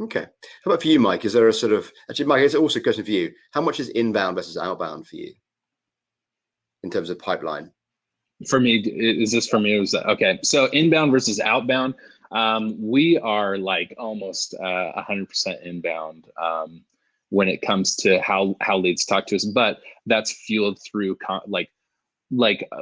Okay. How about for you, Mike? Is there a sort of, actually, Mike, it's also a question for you. How much is inbound versus outbound for you in terms of pipeline? For me, is this for me? Okay. So inbound versus outbound, we are like almost 100% inbound when it comes to how leads talk to us, but that's fueled through like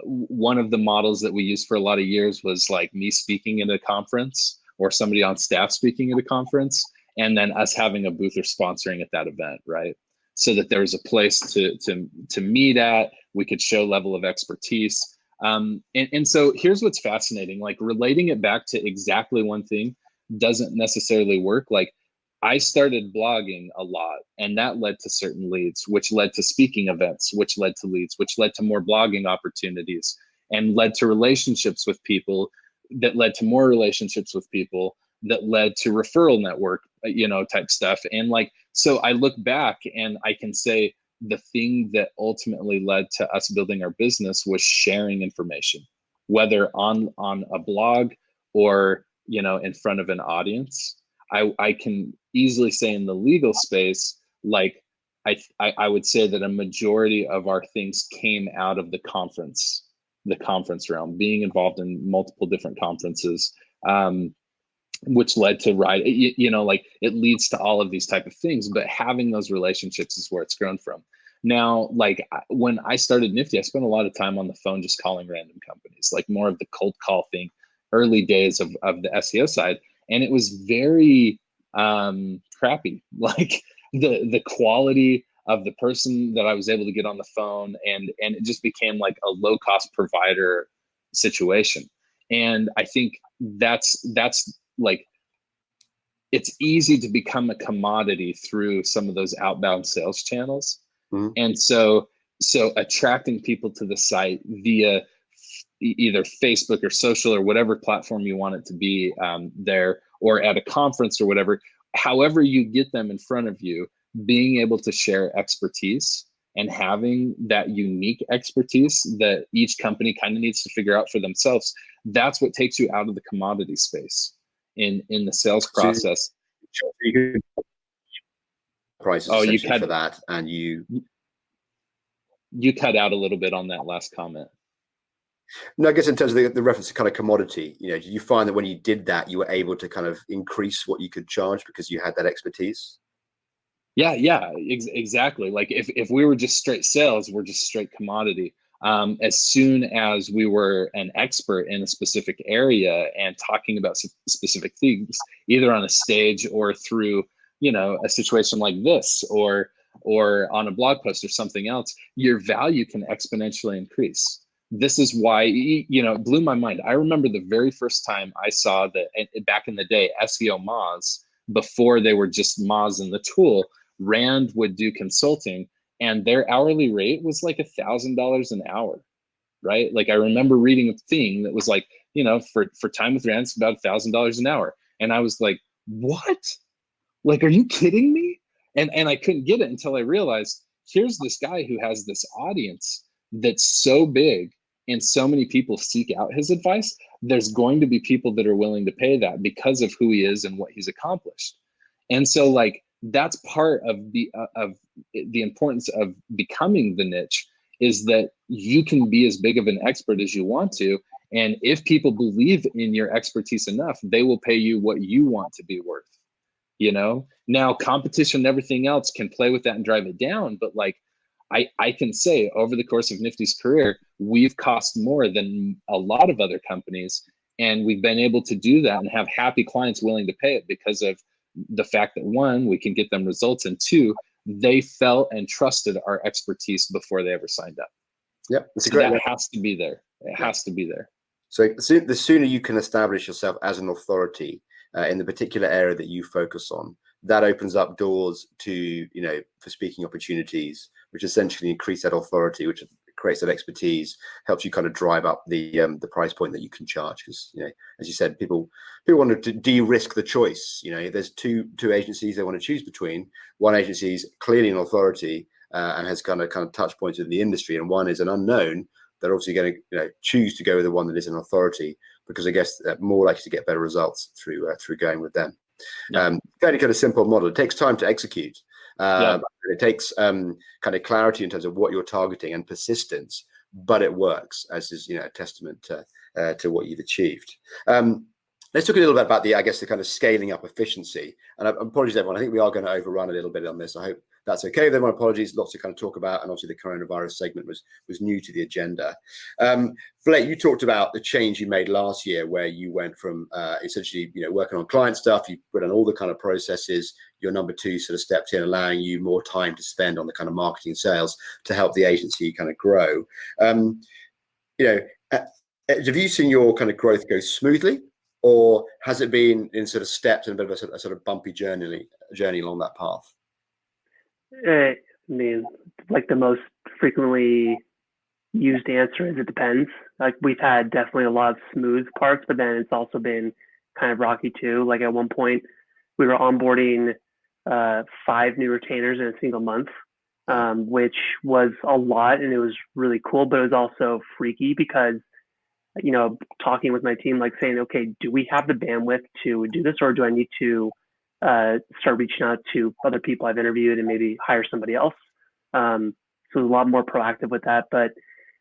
one of the models that we used for a lot of years was like me speaking at a conference or somebody on staff speaking at a conference, and then us having a booth or sponsoring at that event, right? So that there was a place to meet at, we could show level of expertise. And so here's what's fascinating, like relating it back to exactly one thing doesn't necessarily work. Like I started blogging a lot, and that led to certain leads, which led to speaking events, which led to leads, which led to more blogging opportunities, and led to relationships with people that led to more relationships with people that led to referral network, type stuff. And like, so I look back and I can say the thing that ultimately led to us building our business was sharing information, whether on a blog or, in front of an audience. I can easily say in the legal space, like I would say that a majority of our things came out of the conference realm, being involved in multiple different conferences, which led to like it leads to all of these type of things, but having those relationships is where it's grown from. Now, like when I started Nifty, I spent a lot of time on the phone just calling random companies, like more of the cold call thing, early days of the SEO side. And it was very crappy, like the quality of the person that I was able to get on the phone, and it just became like a low cost provider situation. And I think that's like, it's easy to become a commodity through some of those outbound sales channels. Mm-hmm. And so attracting people to the site via either Facebook or social or whatever platform you want it to be there, or at a conference or whatever, however you get them in front of you, being able to share expertise and having that unique expertise that each company kind of needs to figure out for themselves, that's what takes you out of the commodity space in the sales process. So you could prices Oh, essentially for that, and you cut out a little bit on that last comment. No, I guess in terms of the reference to kind of commodity, did you find that when you did that, you were able to kind of increase what you could charge because you had that expertise? Yeah, exactly. Like if we were just straight sales, we're just straight commodity. As soon as we were an expert in a specific area and talking about specific things, either on a stage or through, a situation like this, or on a blog post or something else, your value can exponentially increase. This is why, it blew my mind. I remember the very first time I saw that back in the day, SEO Moz, before they were just Moz in the tool, Rand would do consulting, and their hourly rate was like $1,000 an hour, right? Like I remember reading a thing that was like, for time with Rand, it's about $1,000 an hour. And I was like, what? Like, are you kidding me? And I couldn't get it until I realized here's this guy who has this audience that's so big and so many people seek out his advice. There's going to be people that are willing to pay that because of who he is and what he's accomplished. And so like, that's part of the importance of becoming the niche, is that you can be as big of an expert as you want to. And if people believe in your expertise enough, they will pay you what you want to be worth. Now competition and everything else can play with that and drive it down. But like, I can say over the course of Nifty's career, we've cost more than a lot of other companies. And we've been able to do that and have happy clients willing to pay it because of the fact that, one, we can get them results, and two, they felt and trusted our expertise before they ever signed up. Yep. So that has to be there. It has to be there. So the sooner you can establish yourself as an authority in the particular area that you focus on, that opens up doors to, for speaking opportunities, which essentially increase that authority, which creates that expertise, helps you kind of drive up the price point that you can charge. Because, as you said, people want to de-risk the choice. There's two agencies they want to choose between. One agency is clearly an authority and has kind of touch points in the industry, and one is an unknown. They're obviously going to choose to go with the one that is an authority, because I guess they're more likely to get better results through going with them. Yeah. Kind of simple model. It takes time to execute. It takes kind of clarity in terms of what you're targeting and persistence, but it works, as is a testament to what you've achieved. Let's talk a little bit about the kind of scaling up efficiency. And apologies, everyone. I think we are going to overrun a little bit on this. I hope that's okay with everyone. Apologies, lots to kind of talk about, and obviously the coronavirus segment was new to the agenda. Blake, you talked about the change you made last year, where you went from essentially working on client stuff. You put on all the kind of processes. Your number two sort of stepped in, allowing you more time to spend on the kind of marketing sales to help the agency kind of grow. Have you seen your kind of growth go smoothly, or has it been in sort of steps and a bit of a sort of bumpy journey along that path? I mean, like the most frequently used answer is it depends. Like we've had definitely a lot of smooth parts, but then it's also been kind of rocky too. Like at one point we were onboarding 5 new retainers in a single month, which was a lot, and it was really cool, but it was also freaky because, talking with my team, like saying, okay, do we have the bandwidth to do this, or do I need to start reaching out to other people I've interviewed and maybe hire somebody else? So a lot more proactive with that. But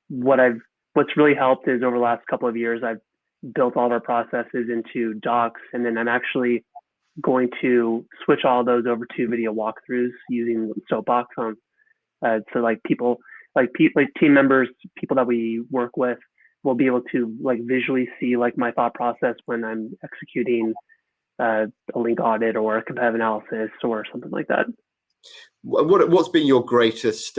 what's really helped is over the last couple of years, I've built all of our processes into docs, and then I'm actually going to switch all of those over to video walkthroughs using Soapbox on. So like people, like team members, people that we work with, will be able to like visually see like my thought process when I'm executing a link audit or a competitive analysis or something like that. What's been your greatest,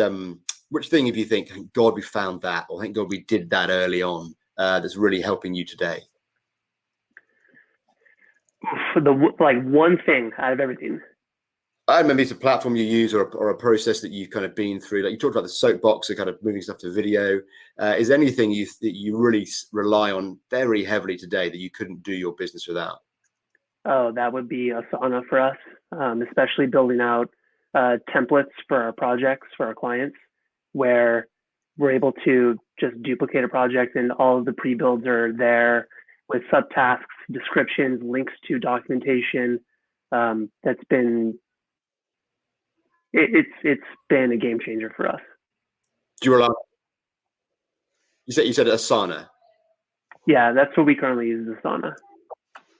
which thing have you think, thank God we found that, or thank God we did that early on, that's really helping you today? For the one thing out of everything. I remember it's a platform you use or a process that you've kind of been through. Like you talked about the Soapbox and kind of moving stuff to video. Is there anything that you really rely on very heavily today that you couldn't do your business without? Oh, that would be Asana for us, especially building out templates for our projects for our clients, where we're able to just duplicate a project and all of the pre-builds are there with subtasks, descriptions, links to documentation. That's been it's been a game changer for us. Do you rely? You said Asana. Yeah, that's what we currently use, Asana.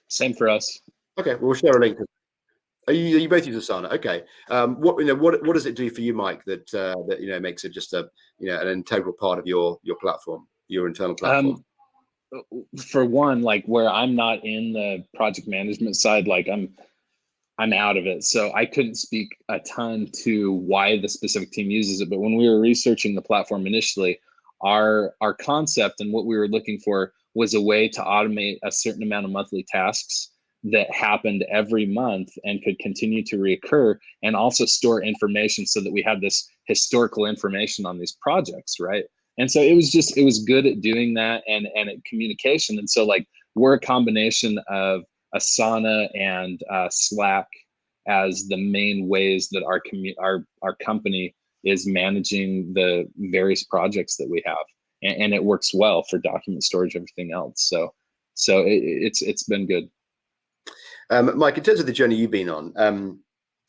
Same for us. Okay, we'll share a link. You both use Asana? Okay. What does it do for you, Mike? That makes it just an integral part of your platform, your internal platform. For one, like where I'm not in the project management side, like I'm out of it, so I couldn't speak a ton to why the specific team uses it. But when we were researching the platform initially, our concept and what we were looking for was a way to automate a certain amount of monthly tasks that happened every month and could continue to reoccur, and also store information so that we had this historical information on these projects, right? And so it was good at doing that and at communication. And so like we're a combination of Asana and Slack as the main ways that our company is managing the various projects that we have, and it works well for document storage, everything else. So it's been good. Mike, in terms of the journey you've been on,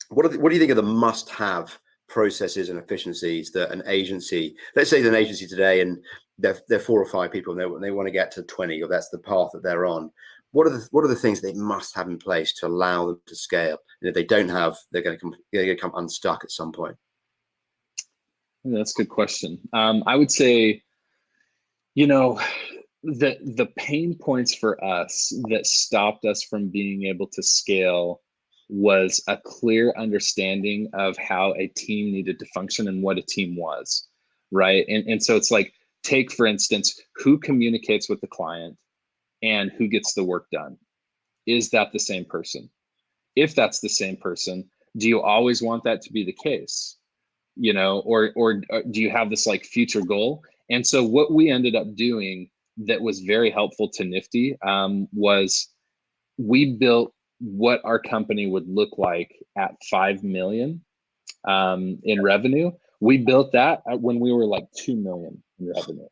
what do you think are the must-have processes and efficiencies that an agency, let's say an agency today, and they're 4 or 5 people, and they want to get to 20, or that's the path that they're on. What are the things they must have in place to allow them to scale? And if they don't have, they're going to come unstuck at some point. That's a good question. I would say, the pain points for us that stopped us from being able to scale was a clear understanding of how a team needed to function and what a team was, right? And so it's like, take for instance, who communicates with the client and who gets the work done. Is that the same person? If that's the same person, do you always want that to be the case? Or do you have this like future goal? And so what we ended up doing that was very helpful to Nifty was we built what our company would look like at 5 million in revenue. We built that when we were like 2 million in revenue.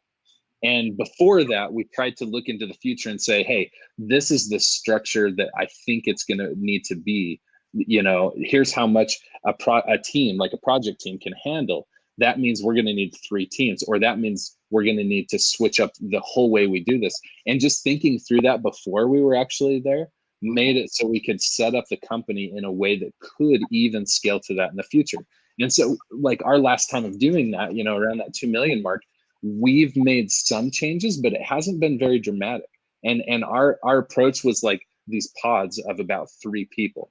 And before that, we tried to look into the future and say, hey, this is the structure that I think it's going to need to be. Here's how much a team, like a project team, can handle. That means we're going to need 3 teams, or that means we're going to need to switch up the whole way we do this. And just thinking through that before we were actually there made it so we could set up the company in a way that could even scale to that in the future. And so like our last time of doing that, around that 2 million mark, we've made some changes, but it hasn't been very dramatic. And our approach was like these pods of about 3 people.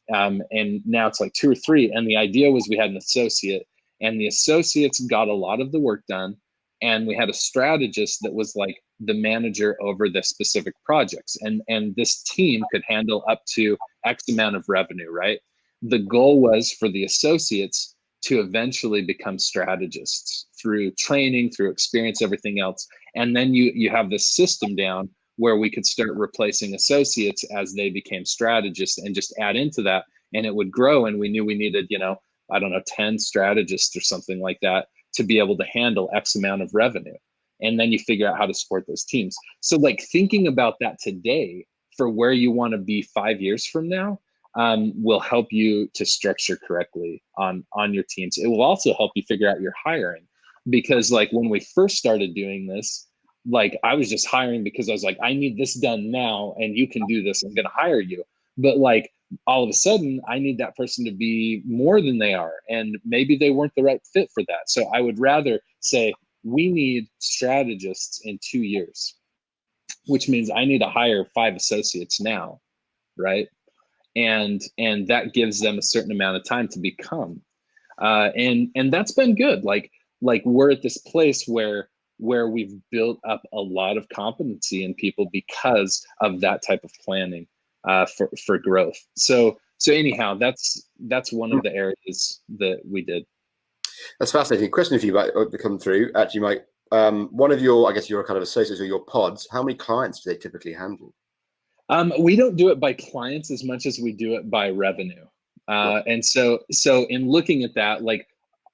And now it's like 2 or 3. And the idea was we had an associate, and the associates got a lot of the work done. And we had a strategist that was like the manager over the specific projects. And this team could handle up to X amount of revenue, right? The goal was for the associates to eventually become strategists through training, through experience, everything else. And then you have this system down where we could start replacing associates as they became strategists and just add into that, and it would grow. And we knew we needed, 10 strategists or something like that to be able to handle X amount of revenue. And then you figure out how to support those teams. So like thinking about that today for where you want to be 5 years from now, will help you to structure correctly on your teams. It will also help you figure out your hiring, because like when we first started doing this, like I was just hiring because I was like, I need this done now and you can do this, I'm going to hire you. But like all of a sudden I need that person to be more than they are, and maybe they weren't the right fit for that. So I would rather say we need strategists in 2 years, which means I need to hire 5 associates now, right? And that gives them a certain amount of time to become, and that's been good. Like we're at this place where we've built up a lot of competency in people because of that type of planning for growth. So anyhow, that's one of the areas that we did. That's fascinating. Question for you might come through. Actually, Mike, one of your, I guess your kind of associates or your pods, how many clients do they typically handle? We don't do it by clients as much as we do it by revenue. And so in looking at that, like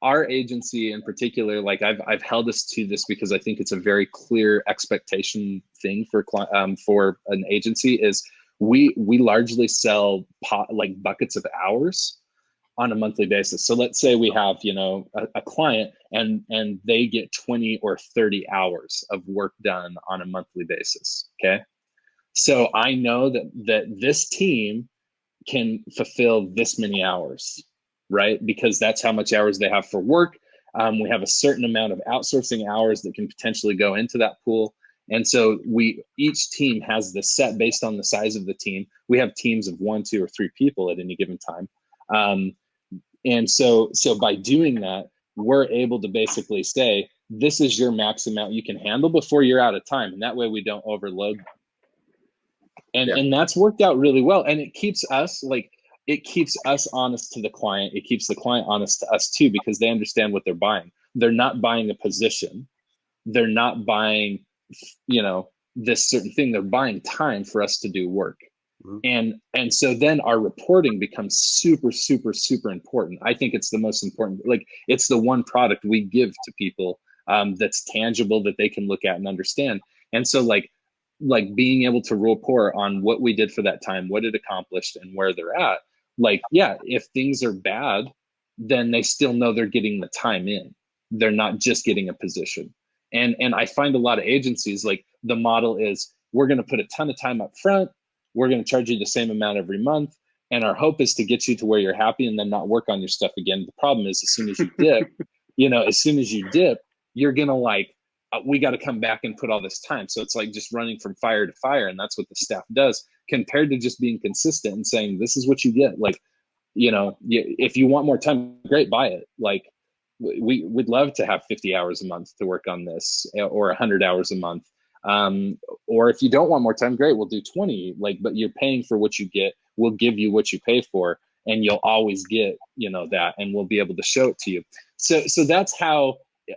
our agency in particular, like I've held us to this because I think it's a very clear expectation thing for an agency is we largely sell like buckets of hours on a monthly basis. So let's say we have, a client and they get 20 or 30 hours of work done on a monthly basis. Okay. So I know that this team can fulfill this many hours, right? Because that's how much hours they have for work. We have a certain amount of outsourcing hours that can potentially go into that pool. And so each team has this set based on the size of the team. We have teams of 1, 2, or 3 people at any given time. And so by doing that, we're able to basically say, this is your max amount you can handle before you're out of time. And that way we don't overload them. And that's worked out really well. And it keeps us honest to the client. It keeps the client honest to us too, because they understand what they're buying. They're not buying a position. They're not buying, this certain thing. They're buying time for us to do work. Mm-hmm. And so then our reporting becomes super, super, super important. I think it's the most important, like it's the one product we give to people that's tangible that they can look at and understand. And so like being able to report on what we did for that time, what it accomplished and where they're at. Like, yeah, if things are bad, then they still know they're getting the time in. They're not just getting a position. And I find a lot of agencies, like the model is we're going to put a ton of time up front. We're going to charge you the same amount every month. And our hope is to get you to where you're happy and then not work on your stuff again. The problem is as soon as you dip, you're going to we got to come back and put all this time. So it's like just running from fire to fire. And that's what the staff does compared to just being consistent and saying, this is what you get. Like, if you want more time, great, buy it. Like we'd love to have 50 hours a month to work on this or 100 hours a month. Or if you don't want more time, great, we'll do 20, but you're paying for what you get. We'll give you what you pay for and you'll always get, that, and we'll be able to show it to you. So that's how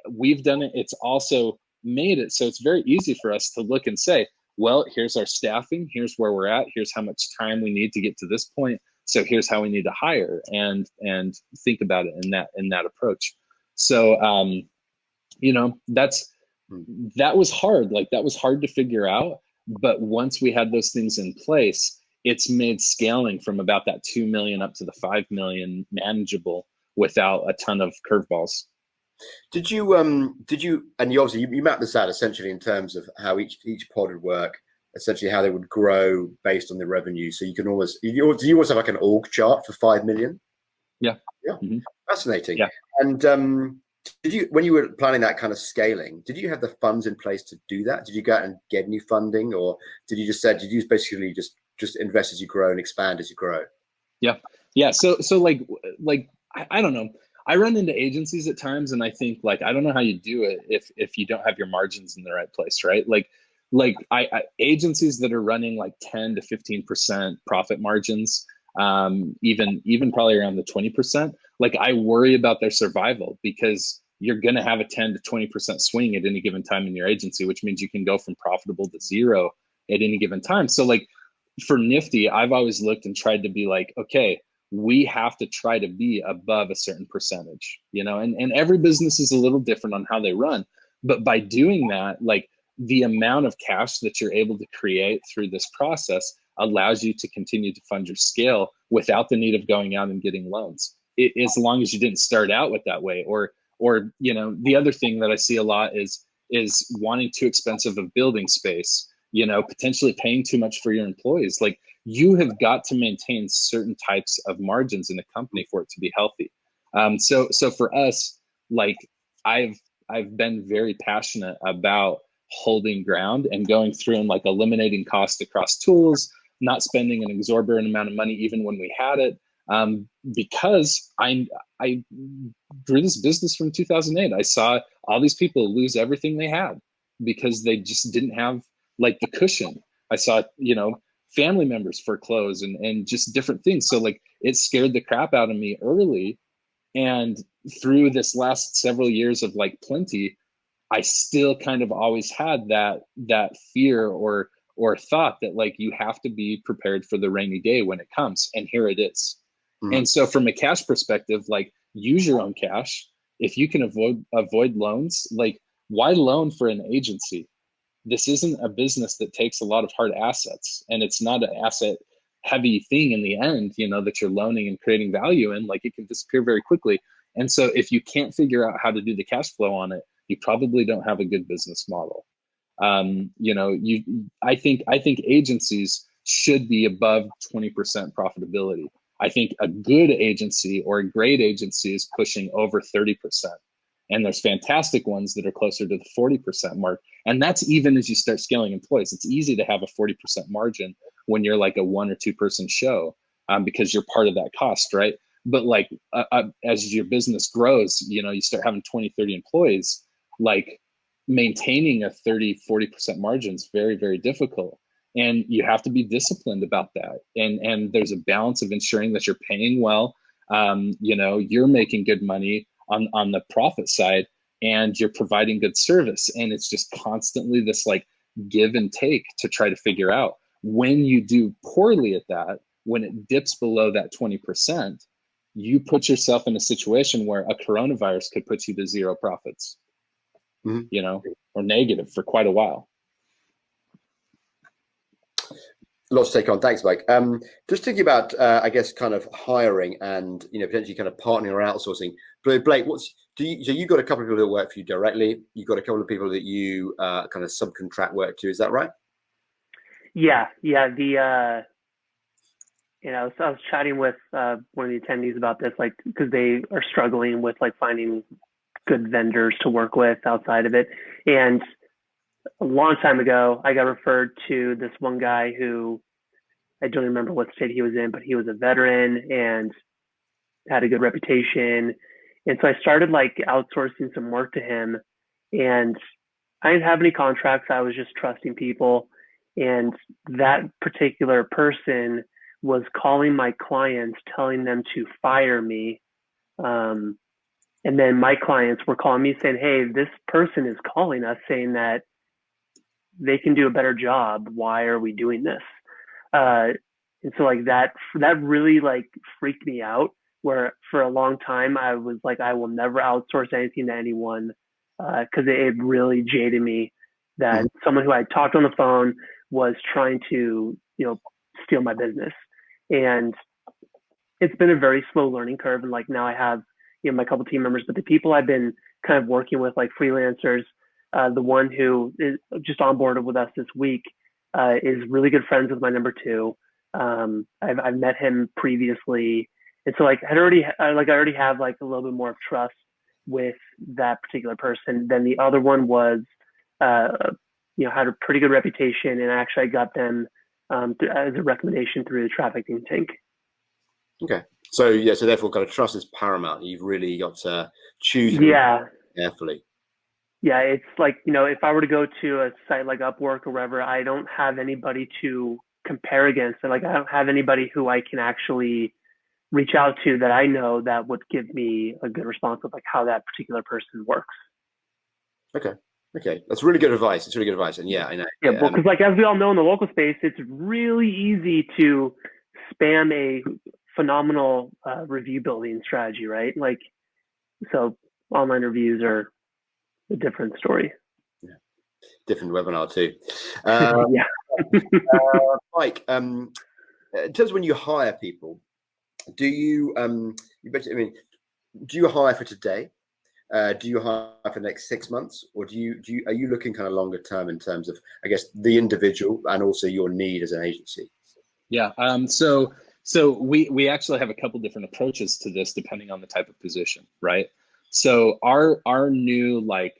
we've done it. It's also made it so it's very easy for us to look and say, well, here's our staffing, here's where we're at, here's how much time we need to get to this point, so here's how we need to hire and think about it in that approach. So that was hard. That was hard to figure out, but once we had those things in place, it's made scaling from about that 2 million up to the 5 million manageable without a ton of curveballs. Did you and you obviously you mapped this out essentially in terms of how each pod would work, essentially how they would grow based on the revenue. So you can almost, do you always have like an org chart for 5 million? Yeah. Mm-hmm. Fascinating. Yeah. And did you, when you were planning that kind of scaling, did you have the funds in place to do that? Did you go out and get new funding, or did you basically just invest as you grow and expand as you grow? Yeah. So like I don't know. I run into agencies at times and I think I don't know how you do it if you don't have your margins in the right place, right? I agencies that are running 10 to 15% profit margins, even probably around the 20%, I worry about their survival, because you're going to have a 10 to 20% swing at any given time in your agency, which means you can go from profitable to zero at any given time. So for Nifty, I've always looked and tried to be okay, we have to try to be above a certain percentage, and every business is a little different on how they run. But by doing that, the amount of cash that you're able to create through this process allows you to continue to fund your scale without the need of going out and getting loans. As long as you didn't start out with that way, or the other thing that I see a lot is wanting too expensive of building space, potentially paying too much for your employees. You have got to maintain certain types of margins in a company for it to be healthy. So for us, I've been very passionate about holding ground and going through and eliminating cost across tools, not spending an exorbitant amount of money even when we had it, because I grew this business from 2008. I saw all these people lose everything they had because they just didn't have the cushion. I saw family members foreclose and just different things. So it scared the crap out of me early. And through this last several years of plenty, I still kind of always had that fear or or thought that like you have to be prepared for the rainy day when it comes, and here it is. And so from a cash perspective, like use your own cash. If you can avoid loans, like why loan for an agency? This isn't a business that takes a lot of hard assets, and it's not an asset heavy thing in the end, you know, that you're loaning and creating value in. Like it can disappear very quickly. And so if you can't figure out how to do the cash flow on it, you probably don't have a good business model. You know, I think agencies should be above 20% profitability. I think a good agency or a great agency is pushing over 30%. And there's fantastic ones that are closer to the 40% mark. And that's even as you start scaling employees. It's easy to have a 40% margin when you're like a 1 or 2 person show, because you're part of that cost, right? But like as your business grows, you know, you start having 20, 30 employees, like maintaining a 30, 40% margin is very, very difficult. And you have to be disciplined about that. And there's a balance of ensuring that you're paying well, you know, you're making good money on the profit side, and you're providing good service. And it's just constantly this like give and take to try to figure out. When you do poorly at that, when it dips below that 20%, you put yourself in a situation where a coronavirus could put you to zero profits, you know, or negative for quite a while. Lots to take on. Thanks, Mike. Just thinking about, I guess, kind of hiring and, you know, potentially kind of partnering or outsourcing. Blake, so you got a couple of people that work for you directly. You've got a couple of people that you kind of subcontract work to. Is that right? Yeah. You know, so I was chatting with one of the attendees about this, like, because they are struggling with like finding good vendors to work with outside of it. And a long time ago, I got referred to this one guy who, I don't remember what state he was in, but he was a veteran and had a good reputation. And so I started like outsourcing some work to him, and I didn't have any contracts. I was just trusting people. And that particular person was calling my clients, telling them to fire me. And then my clients were calling me saying, hey, this person is calling us saying that they can do a better job. Why are we doing this? And so like that really like freaked me out, where for a long time I was like, I will never outsource anything to anyone, because it really jaded me that someone who I talked on the phone was trying to, you know, steal my business. And it's been a very slow learning curve. And like now I have, you know, my couple team members, but the people I've been kind of working with, like freelancers, the one who is just onboarded with us this week is really good friends with my number 2. I've met him previously, and so like I already have like a little bit more of trust with that particular person than the other one was. You know, had a pretty good reputation, and actually I got them as a recommendation through the trafficking tank. Okay, so yeah, so therefore, kind of trust is paramount. You've really got to choose carefully. Yeah, it's like, you know, if I were to go to a site like Upwork or wherever, I don't have anybody to compare against. And like, I don't have anybody who I can actually reach out to that I know that would give me a good response of like how that particular person works. Okay, that's really good advice. It's really good advice. And yeah, I know. Yeah, well, because like as we all know in the local space, it's really easy to spam a phenomenal review building strategy, right? Like, so online reviews are a different story. Yeah, different webinar too. Yeah. Mike, in terms of when you hire people, do you do you hire for today? Do you hire for the next 6 months, or are you looking kind of longer term in terms of, I guess, the individual and also your need as an agency? Yeah. So we actually have a couple different approaches to this depending on the type of position, right? So our new like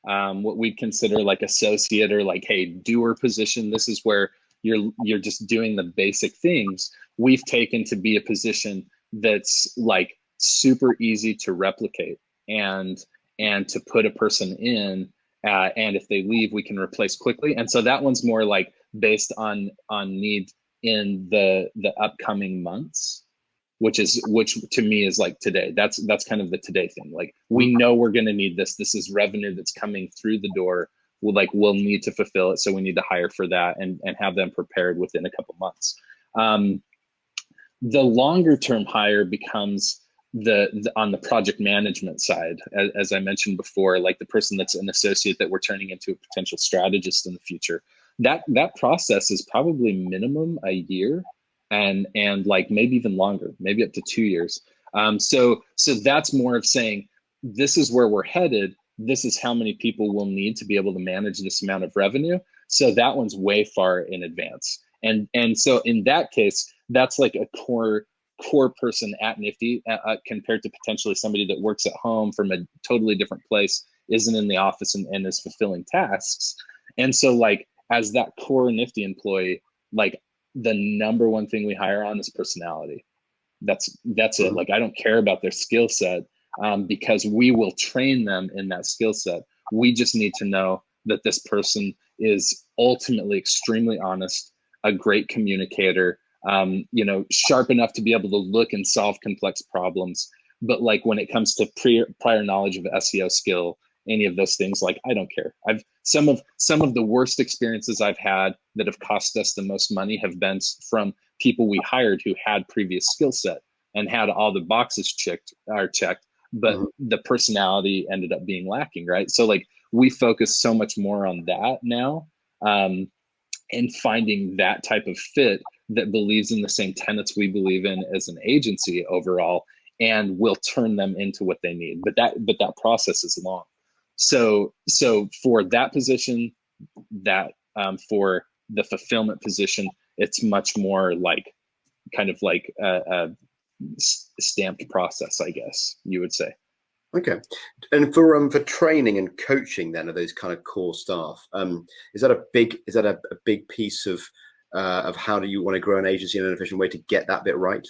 what we consider like associate or like, hey, doer position, this is where you're just doing the basic things. We've taken to be a position that's like super easy to replicate and to put a person in, and if they leave, we can replace quickly. And so that one's more like based on need in the upcoming months, which to me is like today. That's kind of the today thing. Like we know we're going to need this. This is revenue that's coming through the door. we'll need to fulfill it. So we need to hire for that and have them prepared within a couple months. The longer term hire becomes on the project management side, as I mentioned before, like the person that's an associate that we're turning into a potential strategist in the future. That process is probably minimum a year, and like maybe even longer, maybe up to 2 years. So that's more of saying, this is where we're headed. This is how many people we'll need to be able to manage this amount of revenue. So that one's way far in advance. And so in that case, that's like a core person at Nifty compared to potentially somebody that works at home from a totally different place, isn't in the office and is fulfilling tasks. And so like as that core Nifty employee, like the number one thing we hire on is personality. That's it. Like I don't care about their skill set because we will train them in that skill set. We just need to know that this person is ultimately extremely honest, a great communicator, sharp enough to be able to look and solve complex problems. But like when it comes to prior knowledge of SEO skill, any of those things, like I don't care. Some of the worst experiences I've had that have cost us the most money have been from people we hired who had previous skill set and had all the boxes checked, but the personality ended up being lacking, right? So like we focus so much more on that now, and finding that type of fit that believes in the same tenets we believe in as an agency overall, and will turn them into what they need. But that process is long. So for that position, that for the fulfillment position, it's much more like kind of like a stamped process, I guess you would say. Okay, and for training and coaching then of those kind of core staff, is that a big piece of how do you want to grow an agency in an efficient way to get that bit right?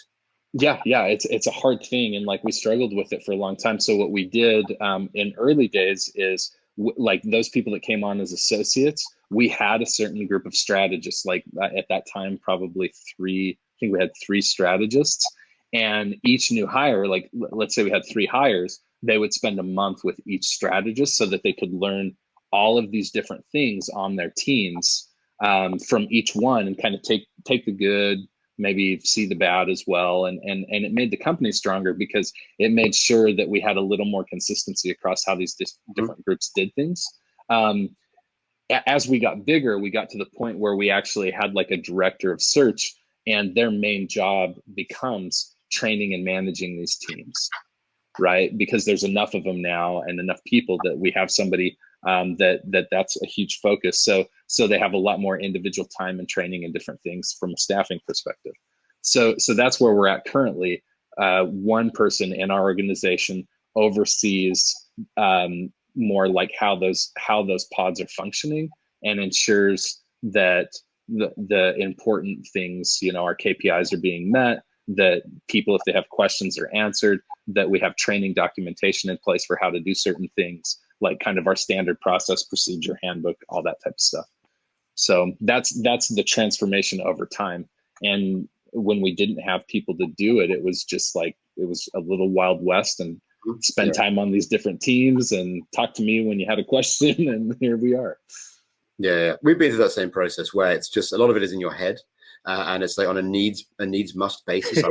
Yeah, it's a hard thing, and like we struggled with it for a long time. So what we did in early days is like those people that came on as associates, we had a certain group of strategists. Like at that time, probably I think we had 3 strategists, and each new hire, like let's say we had 3 hires, they would spend a month with each strategist so that they could learn all of these different things on their teams from each one, and kind of take the good, maybe see the bad as well. And it made the company stronger because it made sure that we had a little more consistency across how these different groups did things. As we got bigger, we got to the point where we actually had like a director of search, and their main job becomes training and managing these teams, right? Because there's enough of them now and enough people that we have somebody that's a huge focus. So they have a lot more individual time and training and different things from a staffing perspective. So that's where we're at currently. One person in our organization oversees more like how those pods are functioning, and ensures that the important things, our KPIs are being met, that people, if they have questions, are answered, that we have training documentation in place for how to do certain things, like kind of our standard process, procedure, handbook, all that type of stuff. So that's the transformation over time. And when we didn't have people to do it, it was just like, it was a little Wild West, and spend time on these different teams and talk to me when you had a question, and here we are. Yeah, we've been through that same process where it's just a lot of it is in your head, and it's like on a needs must basis.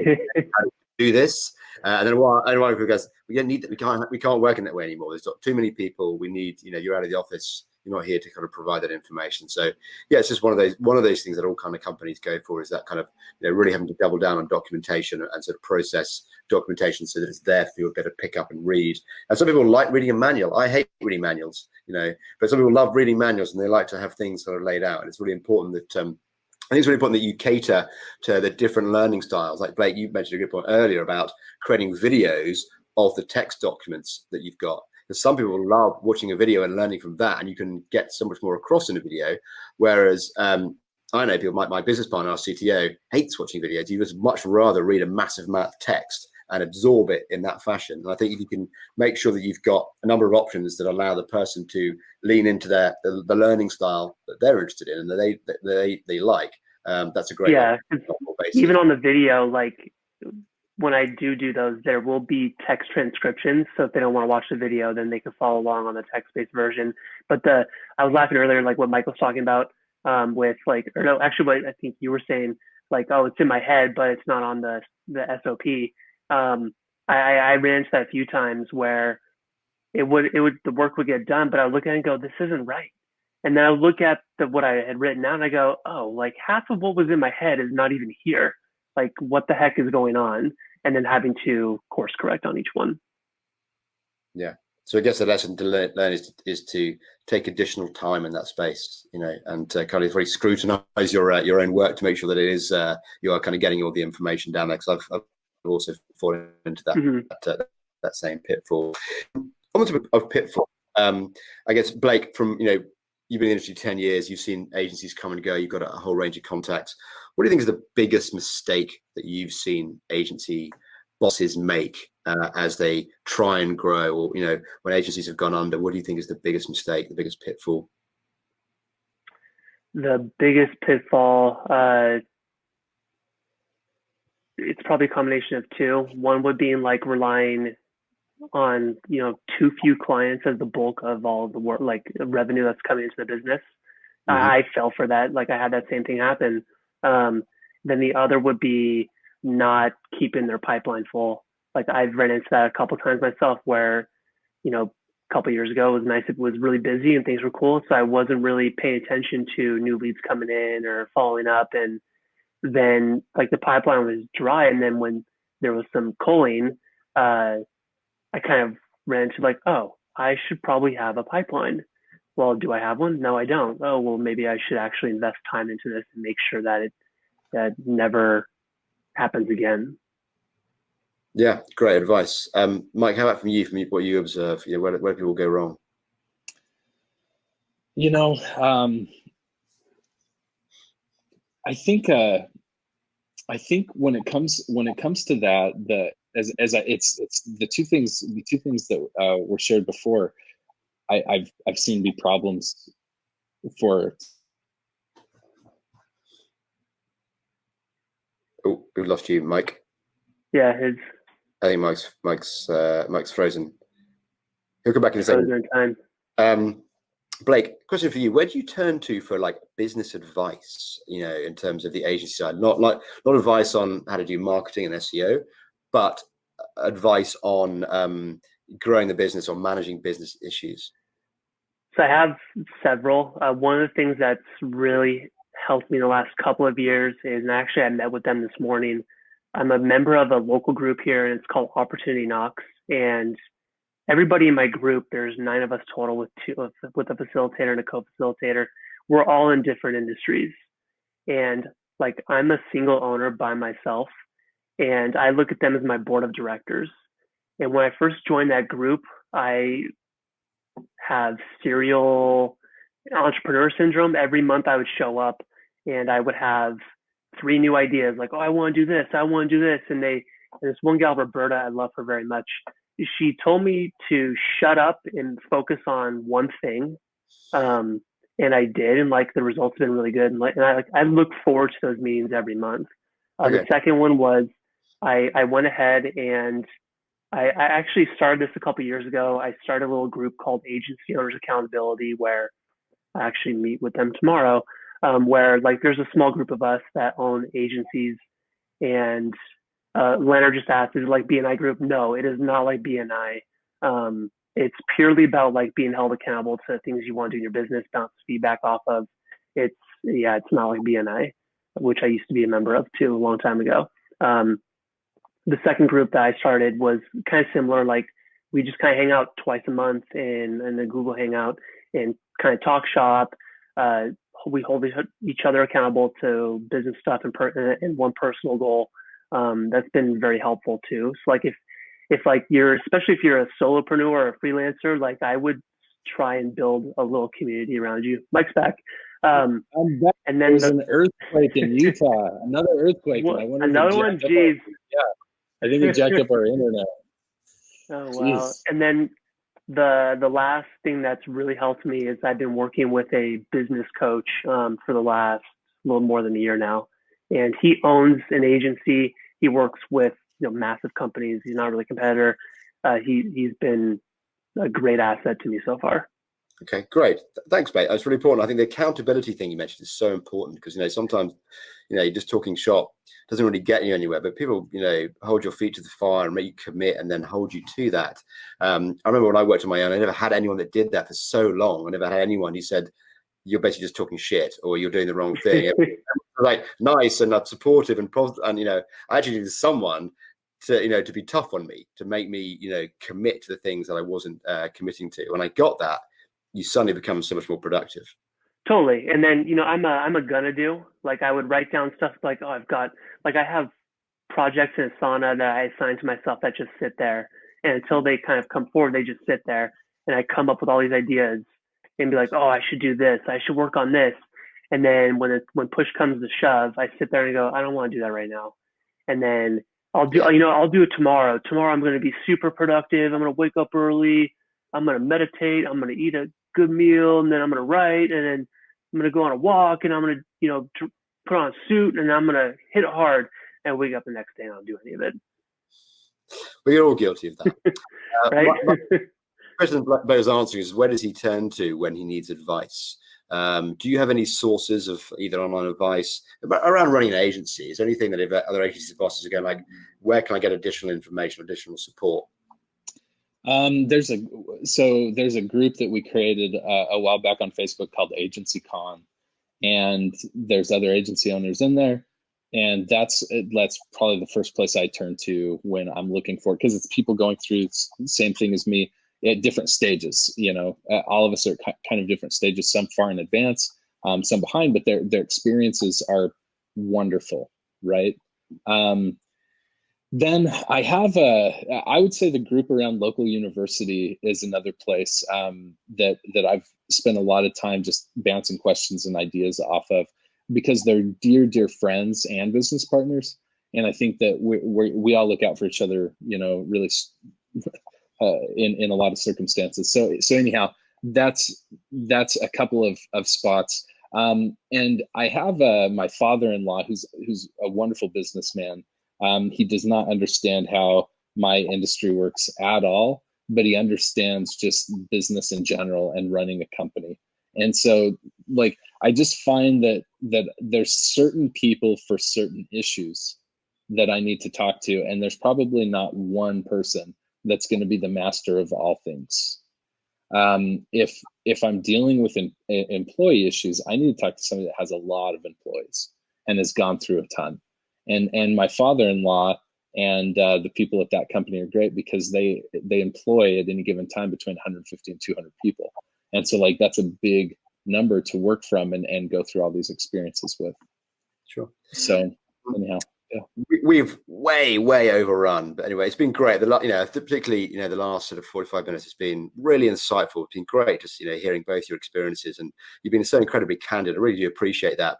Do this, and then one because we don't need that. We can't work in that way anymore. There's too many people. We need, you're out of the office. You're not here to kind of provide that information. So yeah, it's just one of those things that all kind of companies go for, is that kind of really having to double down on documentation and sort of process documentation so that it's there for you to pick up and read. And some people like reading a manual. I hate reading manuals, but some people love reading manuals, and they like to have things sort of laid out. And it's really important that I think it's really important that you cater to the different learning styles. Like Blake, you mentioned a good point earlier about creating videos of the text documents that you've got. Because some people love watching a video and learning from that, and you can get so much more across in a video. Whereas I know people, my business partner, our CTO, hates watching videos. He would much rather read a massive amount of text and absorb it in that fashion. And I think if you can make sure that you've got a number of options that allow the person to lean into the learning style that they're interested in and that they like, that's a great even on the video, like when I do those, there will be text transcriptions. So if they don't want to watch the video, then they can follow along on the text-based version. But I was laughing earlier, like what Mike was talking about with like, or no, actually what I think you were saying, like, oh, it's in my head, but it's not on the SOP. I ran into that a few times where the work would get done, but I would look at it and go, this isn't right. And then I would look at what I had written down and I go, oh, like half of what was in my head is not even here. Like, what the heck is going on? And then having to course correct on each one. Yeah. So I guess the lesson to learn is to take additional time in that space, you know, and kind of really scrutinize your own work to make sure that it is you are kind of getting all the information down there. Because I've also fallen into that same pitfall. On the topic of pitfall, I guess Blake, from you've been in the industry 10 years, you've seen agencies come and go, you've got a whole range of contacts. What do you think is the biggest mistake that you've seen agency bosses make as they try and grow, or when agencies have gone under? What do you think is the biggest mistake, the biggest pitfall? The biggest pitfall, it's probably a combination of two. One would be like relying on too few clients as the bulk of all of the work, like revenue that's coming into the business. I fell for that. Like I had that same thing happen. Then the other would be not keeping their pipeline full. Like I've run into that a couple of times myself where, a couple of years ago it was nice. It was really busy and things were cool. So I wasn't really paying attention to new leads coming in or following up. And then like the pipeline was dry. And then when there was some culling, I kind of ran into like, oh, I should probably have a pipeline. Well, do I have one? No, I don't. Oh, well, maybe I should actually invest time into this and make sure that that never happens again. Yeah, great advice. Mike, how about from what you observe? Where do people go wrong? I think when it comes to that, it's the two things that were shared before. I've seen be problems for. Oh, we've lost you, Mike. Yeah, I think Mike's frozen. He'll come back in a second. Blake, question for you: where do you turn to for like business advice? In terms of the agency side, not advice on how to do marketing and SEO, but advice on growing the business or managing business issues. So I have several. One of the things that's really helped me in the last couple of years is, and actually I met with them this morning. I'm a member of a local group here, and it's called Opportunity Knocks. And everybody in my group, there's 9 of us total with a facilitator and a co-facilitator. We're all in different industries. And like I'm a single owner by myself, and I look at them as my board of directors. And when I first joined that group, I have serial entrepreneur syndrome. Every month I would show up and I would have 3 new ideas, like, oh, I want to do this, I want to do this. And this one gal, Roberta, I love her very much. She told me to shut up and focus on one thing. And I did, and like the results have been really good. And I look forward to those meetings every month. The second one was I went ahead and I actually started this a couple of years ago. I started a little group called Agency Owners Accountability, where I actually meet with them tomorrow, where like there's a small group of us that own agencies. And Leonard just asked, is it like BNI group? No, it is not like BNI. It's purely about like being held accountable to things you want to do in your business, bounce feedback off of. It's not like BNI, which I used to be a member of too a long time ago. The second group that I started was kind of similar. Like we just kind of hang out twice a month in the Google Hangout and kind of talk shop. We hold each other accountable to business stuff and one personal goal. That's been very helpful too. So like if like especially if you're a solopreneur or a freelancer, like I would try and build a little community around you. Mike's back. I'm back. And then there's an earthquake in Utah. Another earthquake. Another one. Geez. I think it jacked up our internet. Oh wow! Jeez. And then the last thing that's really helped me is I've been working with a business coach for the last little more than a year now, and he owns an agency. He works with massive companies. He's not really a competitor. He's been a great asset to me so far. Okay, great. Thanks, mate. That's really important. I think the accountability thing you mentioned is so important because, sometimes, you're just talking shop doesn't really get you anywhere, but people, hold your feet to the fire and make you commit and then hold you to that. I remember when I worked on my own, I never had anyone that did that for so long. I never had anyone who said, you're basically just talking shit or you're doing the wrong thing. Like nice and supportive and positive. And, I actually needed someone to, to be tough on me, to make me, commit to the things that I wasn't committing to. When I got that, you suddenly become so much more productive. Totally. And then, I'm a gonna do. Like I would write down stuff like, oh, I have projects in Asana that I assign to myself that just sit there. And until they kind of come forward, they just sit there. And I come up with all these ideas and be like, oh, I should do this. I should work on this. And then when push comes to shove, I sit there and go, I don't want to do that right now. And then I'll do it tomorrow. Tomorrow I'm going to be super productive. I'm going to wake up early. I'm going to meditate. I'm going to eat a good meal, and then I'm going to write, and then I'm going to go on a walk, and I'm going to, put on a suit, and I'm going to hit it hard, and wake up the next day and I don't do any of it. We're all guilty of that. Right? President Blair's answer is, where does he turn to when he needs advice? Do you have any sources of either online advice around running an agency? Is there anything that if other agency bosses are going like, where can I get additional information, additional support? There's a group that we created a while back on Facebook called Agency Con, and there's other agency owners in there, and that's probably the first place I turn to when I'm looking for it, because it's people going through the same thing as me at different stages. All of us are kind of different stages, some far in advance, some behind, but their experiences are wonderful, right? Then I would say the group around local university is another place that I've spent a lot of time just bouncing questions and ideas off of, because they're dear friends and business partners. And I think that we all look out for each other, really in a lot of circumstances. So anyhow, that's a couple of spots. And I have my father-in-law who's a wonderful businessman. He does not understand how my industry works at all, but he understands just business in general and running a company. And so, I just find that there's certain people for certain issues that I need to talk to, and there's probably not one person that's going to be the master of all things. If I'm dealing with employee issues, I need to talk to somebody that has a lot of employees and has gone through a ton. And my father-in-law and the people at that company are great because they employ at any given time between 150 and 200 people. And so that's a big number to work from and go through all these experiences with. Sure. So anyhow, yeah. We've way overrun, but anyway, it's been great. Particularly, the last sort of 45 minutes has been really insightful. It's been great just, hearing both your experiences, and you've been so incredibly candid. I really do appreciate that.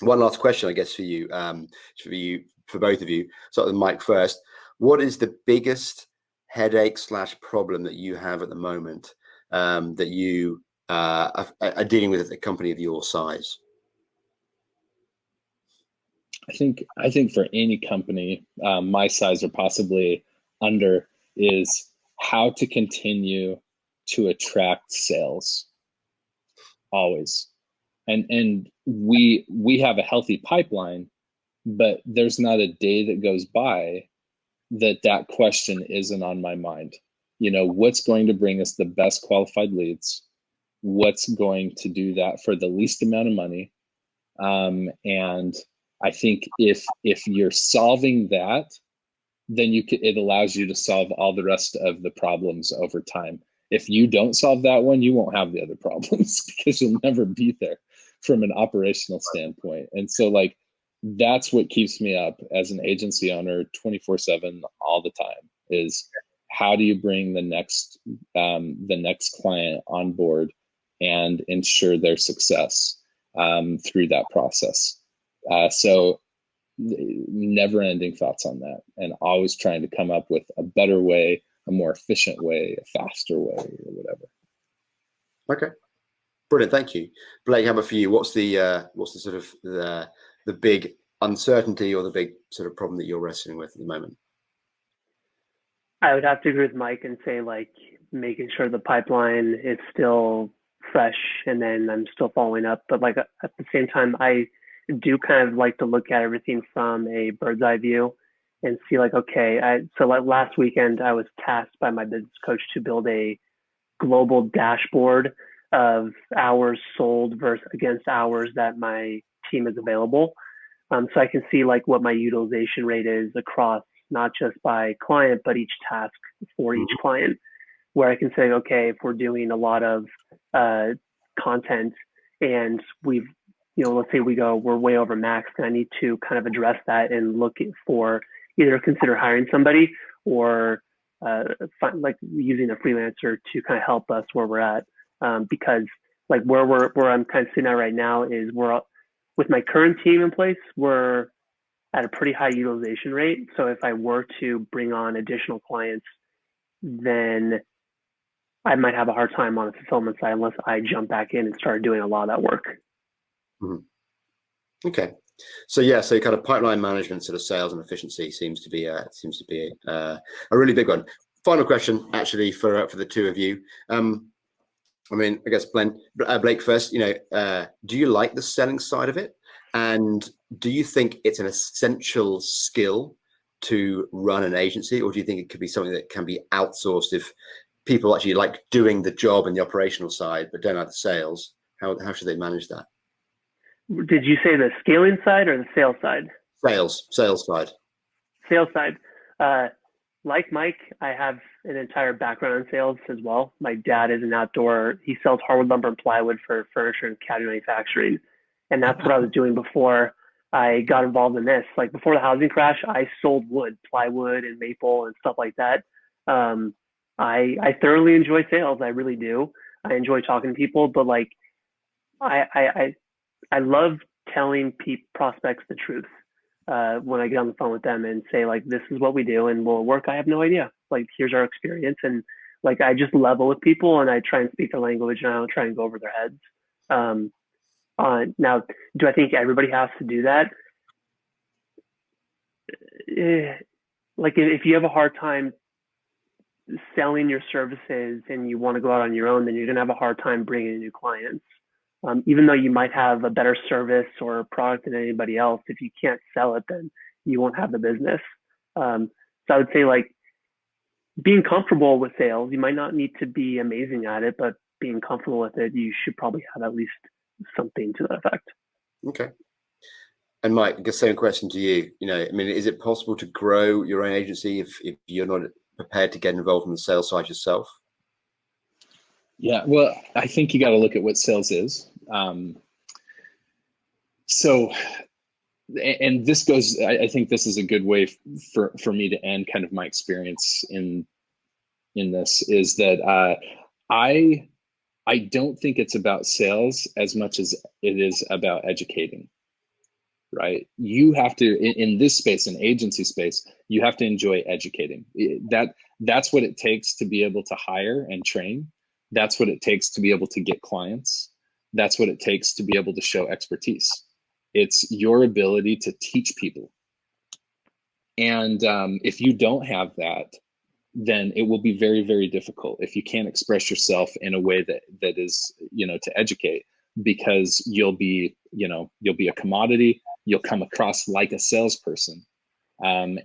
One last question, I guess, for you, for both of you. Start with Mike first. What is the biggest headache / problem that you have at the moment that you are dealing with at a company of your size? I think for any company my size or possibly under is how to continue to attract sales always. And we have a healthy pipeline, but there's not a day that goes by that question isn't on my mind. What's going to bring us the best qualified leads? What's going to do that for the least amount of money? And I think if you're solving that, then it allows you to solve all the rest of the problems over time. If you don't solve that one, you won't have the other problems because you'll never be there from an operational standpoint. And so that's what keeps me up as an agency owner 24/7 all the time, is how do you bring the next client on board and ensure their success through that process. So never-ending thoughts on that, and always trying to come up with a better way, a more efficient way, a faster way, or whatever. Okay, brilliant. Thank you, Blake. How about for you? What's the sort of the big uncertainty or the big sort of problem that you're wrestling with at the moment? I would have to agree with Mike and say like making sure the pipeline is still fresh and then I'm still following up. But like at the same time, I do kind of like to look at everything from a bird's eye view and see like, okay, so like last weekend I was tasked by my business coach to build a global dashboard of hours sold versus against hours that my team is available. So I can see like what my utilization rate is across not just by client, but each task for each client, where I can say, okay, if we're doing a lot of content and we've, let's say we're way over max, and I need to kind of address that and look for either consider hiring somebody or like using a freelancer to kind of help us where we're at. Because like where I'm kind of sitting at right now is with my current team in place, we're at a pretty high utilization rate. So if I were to bring on additional clients, then I might have a hard time on the fulfillment side unless I jump back in and start doing a lot of that work. Mm-hmm. Okay. So yeah, so kind of pipeline management, sort of sales and efficiency seems to be a really big one. Final question, actually, for the two of you. I mean, I guess Blake first. Do you like the selling side of it, and do you think it's an essential skill to run an agency, or do you think it could be something that can be outsourced if people actually like doing the job and the operational side but don't like the sales? How should they manage that? Did you say the scaling side or the sales side? Sales side. Sales side. Like Mike, I have an entire background in sales as well. My dad is he sells hardwood lumber and plywood for furniture and cabinet manufacturing. And that's what I was doing before I got involved in this. Like before the housing crash, I sold wood, plywood and maple and stuff like that. I thoroughly enjoy sales. I really do. I enjoy talking to people, but like I love telling prospects the truth. When I get on the phone with them and say like, this is what we do and will it work? I have no idea. Like, here's our experience. And like, I just level with people and I try and speak their language and I don't try and go over their heads. Now, do I think everybody has to do that? Like if you have a hard time selling your services and you want to go out on your own, then you're going to have a hard time bringing in new clients. Even though you might have a better service or product than anybody else, if you can't sell it, then you won't have the business. So I would say like being comfortable with sales, you might not need to be amazing at it, but being comfortable with it, you should probably have at least something to that effect. Okay. And Mike, I guess same question to you. I mean, is it possible to grow your own agency if you're not prepared to get involved in the sales side yourself? Yeah, well, I think you got to look at what sales is. And this goes, I think this is a good way for me to end kind of my experience in this, is that I don't think it's about sales as much as it is about educating, right? You have to, in this space, in agency space, you have to enjoy educating. That's what it takes to be able to hire and train. That's what it takes to be able to get clients. That's what it takes to be able to show expertise. It's your ability to teach people. And if you don't have that, then it will be very, very difficult if you can't express yourself in a way that is, to educate, because you'll be a commodity. You'll come across like a salesperson. And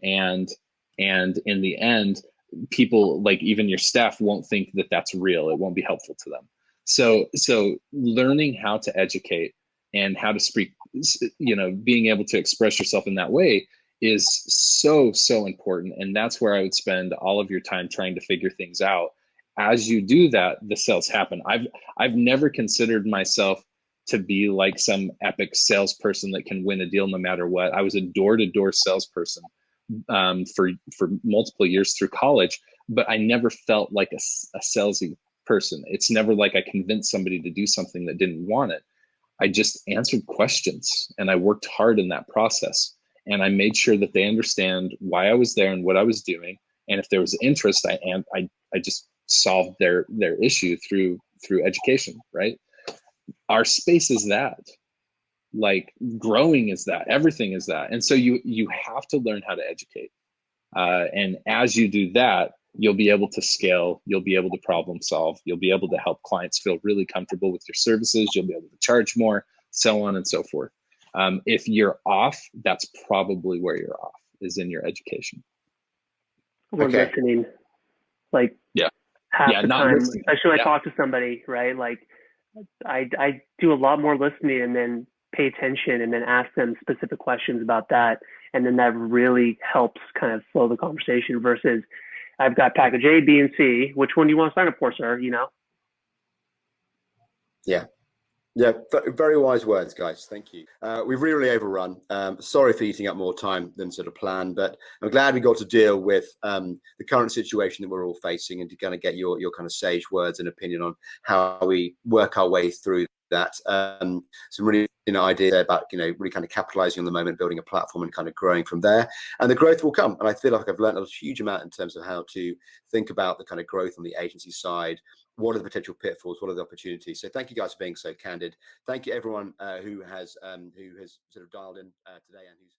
in the end, people, like even your staff, won't think that that's real. It won't be helpful to them. So learning how to educate and how to speak, being able to express yourself in that way is so, so important. And that's where I would spend all of your time trying to figure things out. As you do that, the sales happen. I've never considered myself to be like some epic salesperson that can win a deal no matter what. I was a door-to-door salesperson for multiple years through college, but I never felt like a salesy person. It's never like I convinced somebody to do something that didn't want it. I just answered questions and I worked hard in that process. And I made sure that they understand why I was there and what I was doing. And if there was interest, I just solved their issue through education, right? Our space is that. Like growing is that. Everything is that. And so you have to learn how to educate. And as you do that, you'll be able to scale, you'll be able to problem solve, you'll be able to help clients feel really comfortable with your services, you'll be able to charge more, so on and so forth. If you're off, that's probably where you're off, is in your education. Or listening, like half the time, listening. especially when I talk to somebody, right? Like I do a lot more listening and then pay attention and then ask them specific questions about that. And then that really helps kind of flow the conversation versus I've got package A, B, and C. Which one do you want to sign up for, sir? You know? Yeah. Yeah, very wise words, guys. Thank you. We've really overrun. Sorry for eating up more time than sort of planned, but I'm glad we got to deal with the current situation that we're all facing and to kind of get your kind of sage words and opinion on how we work our way through that. Some really ideas there about really kind of capitalizing on the moment, building a platform and kind of growing from there. And the growth will come. And I feel like I've learned a huge amount in terms of how to think about the kind of growth on the agency side. What are the potential pitfalls? What are the opportunities? So thank you guys for being so candid. Thank you everyone who has sort of dialed in today and who's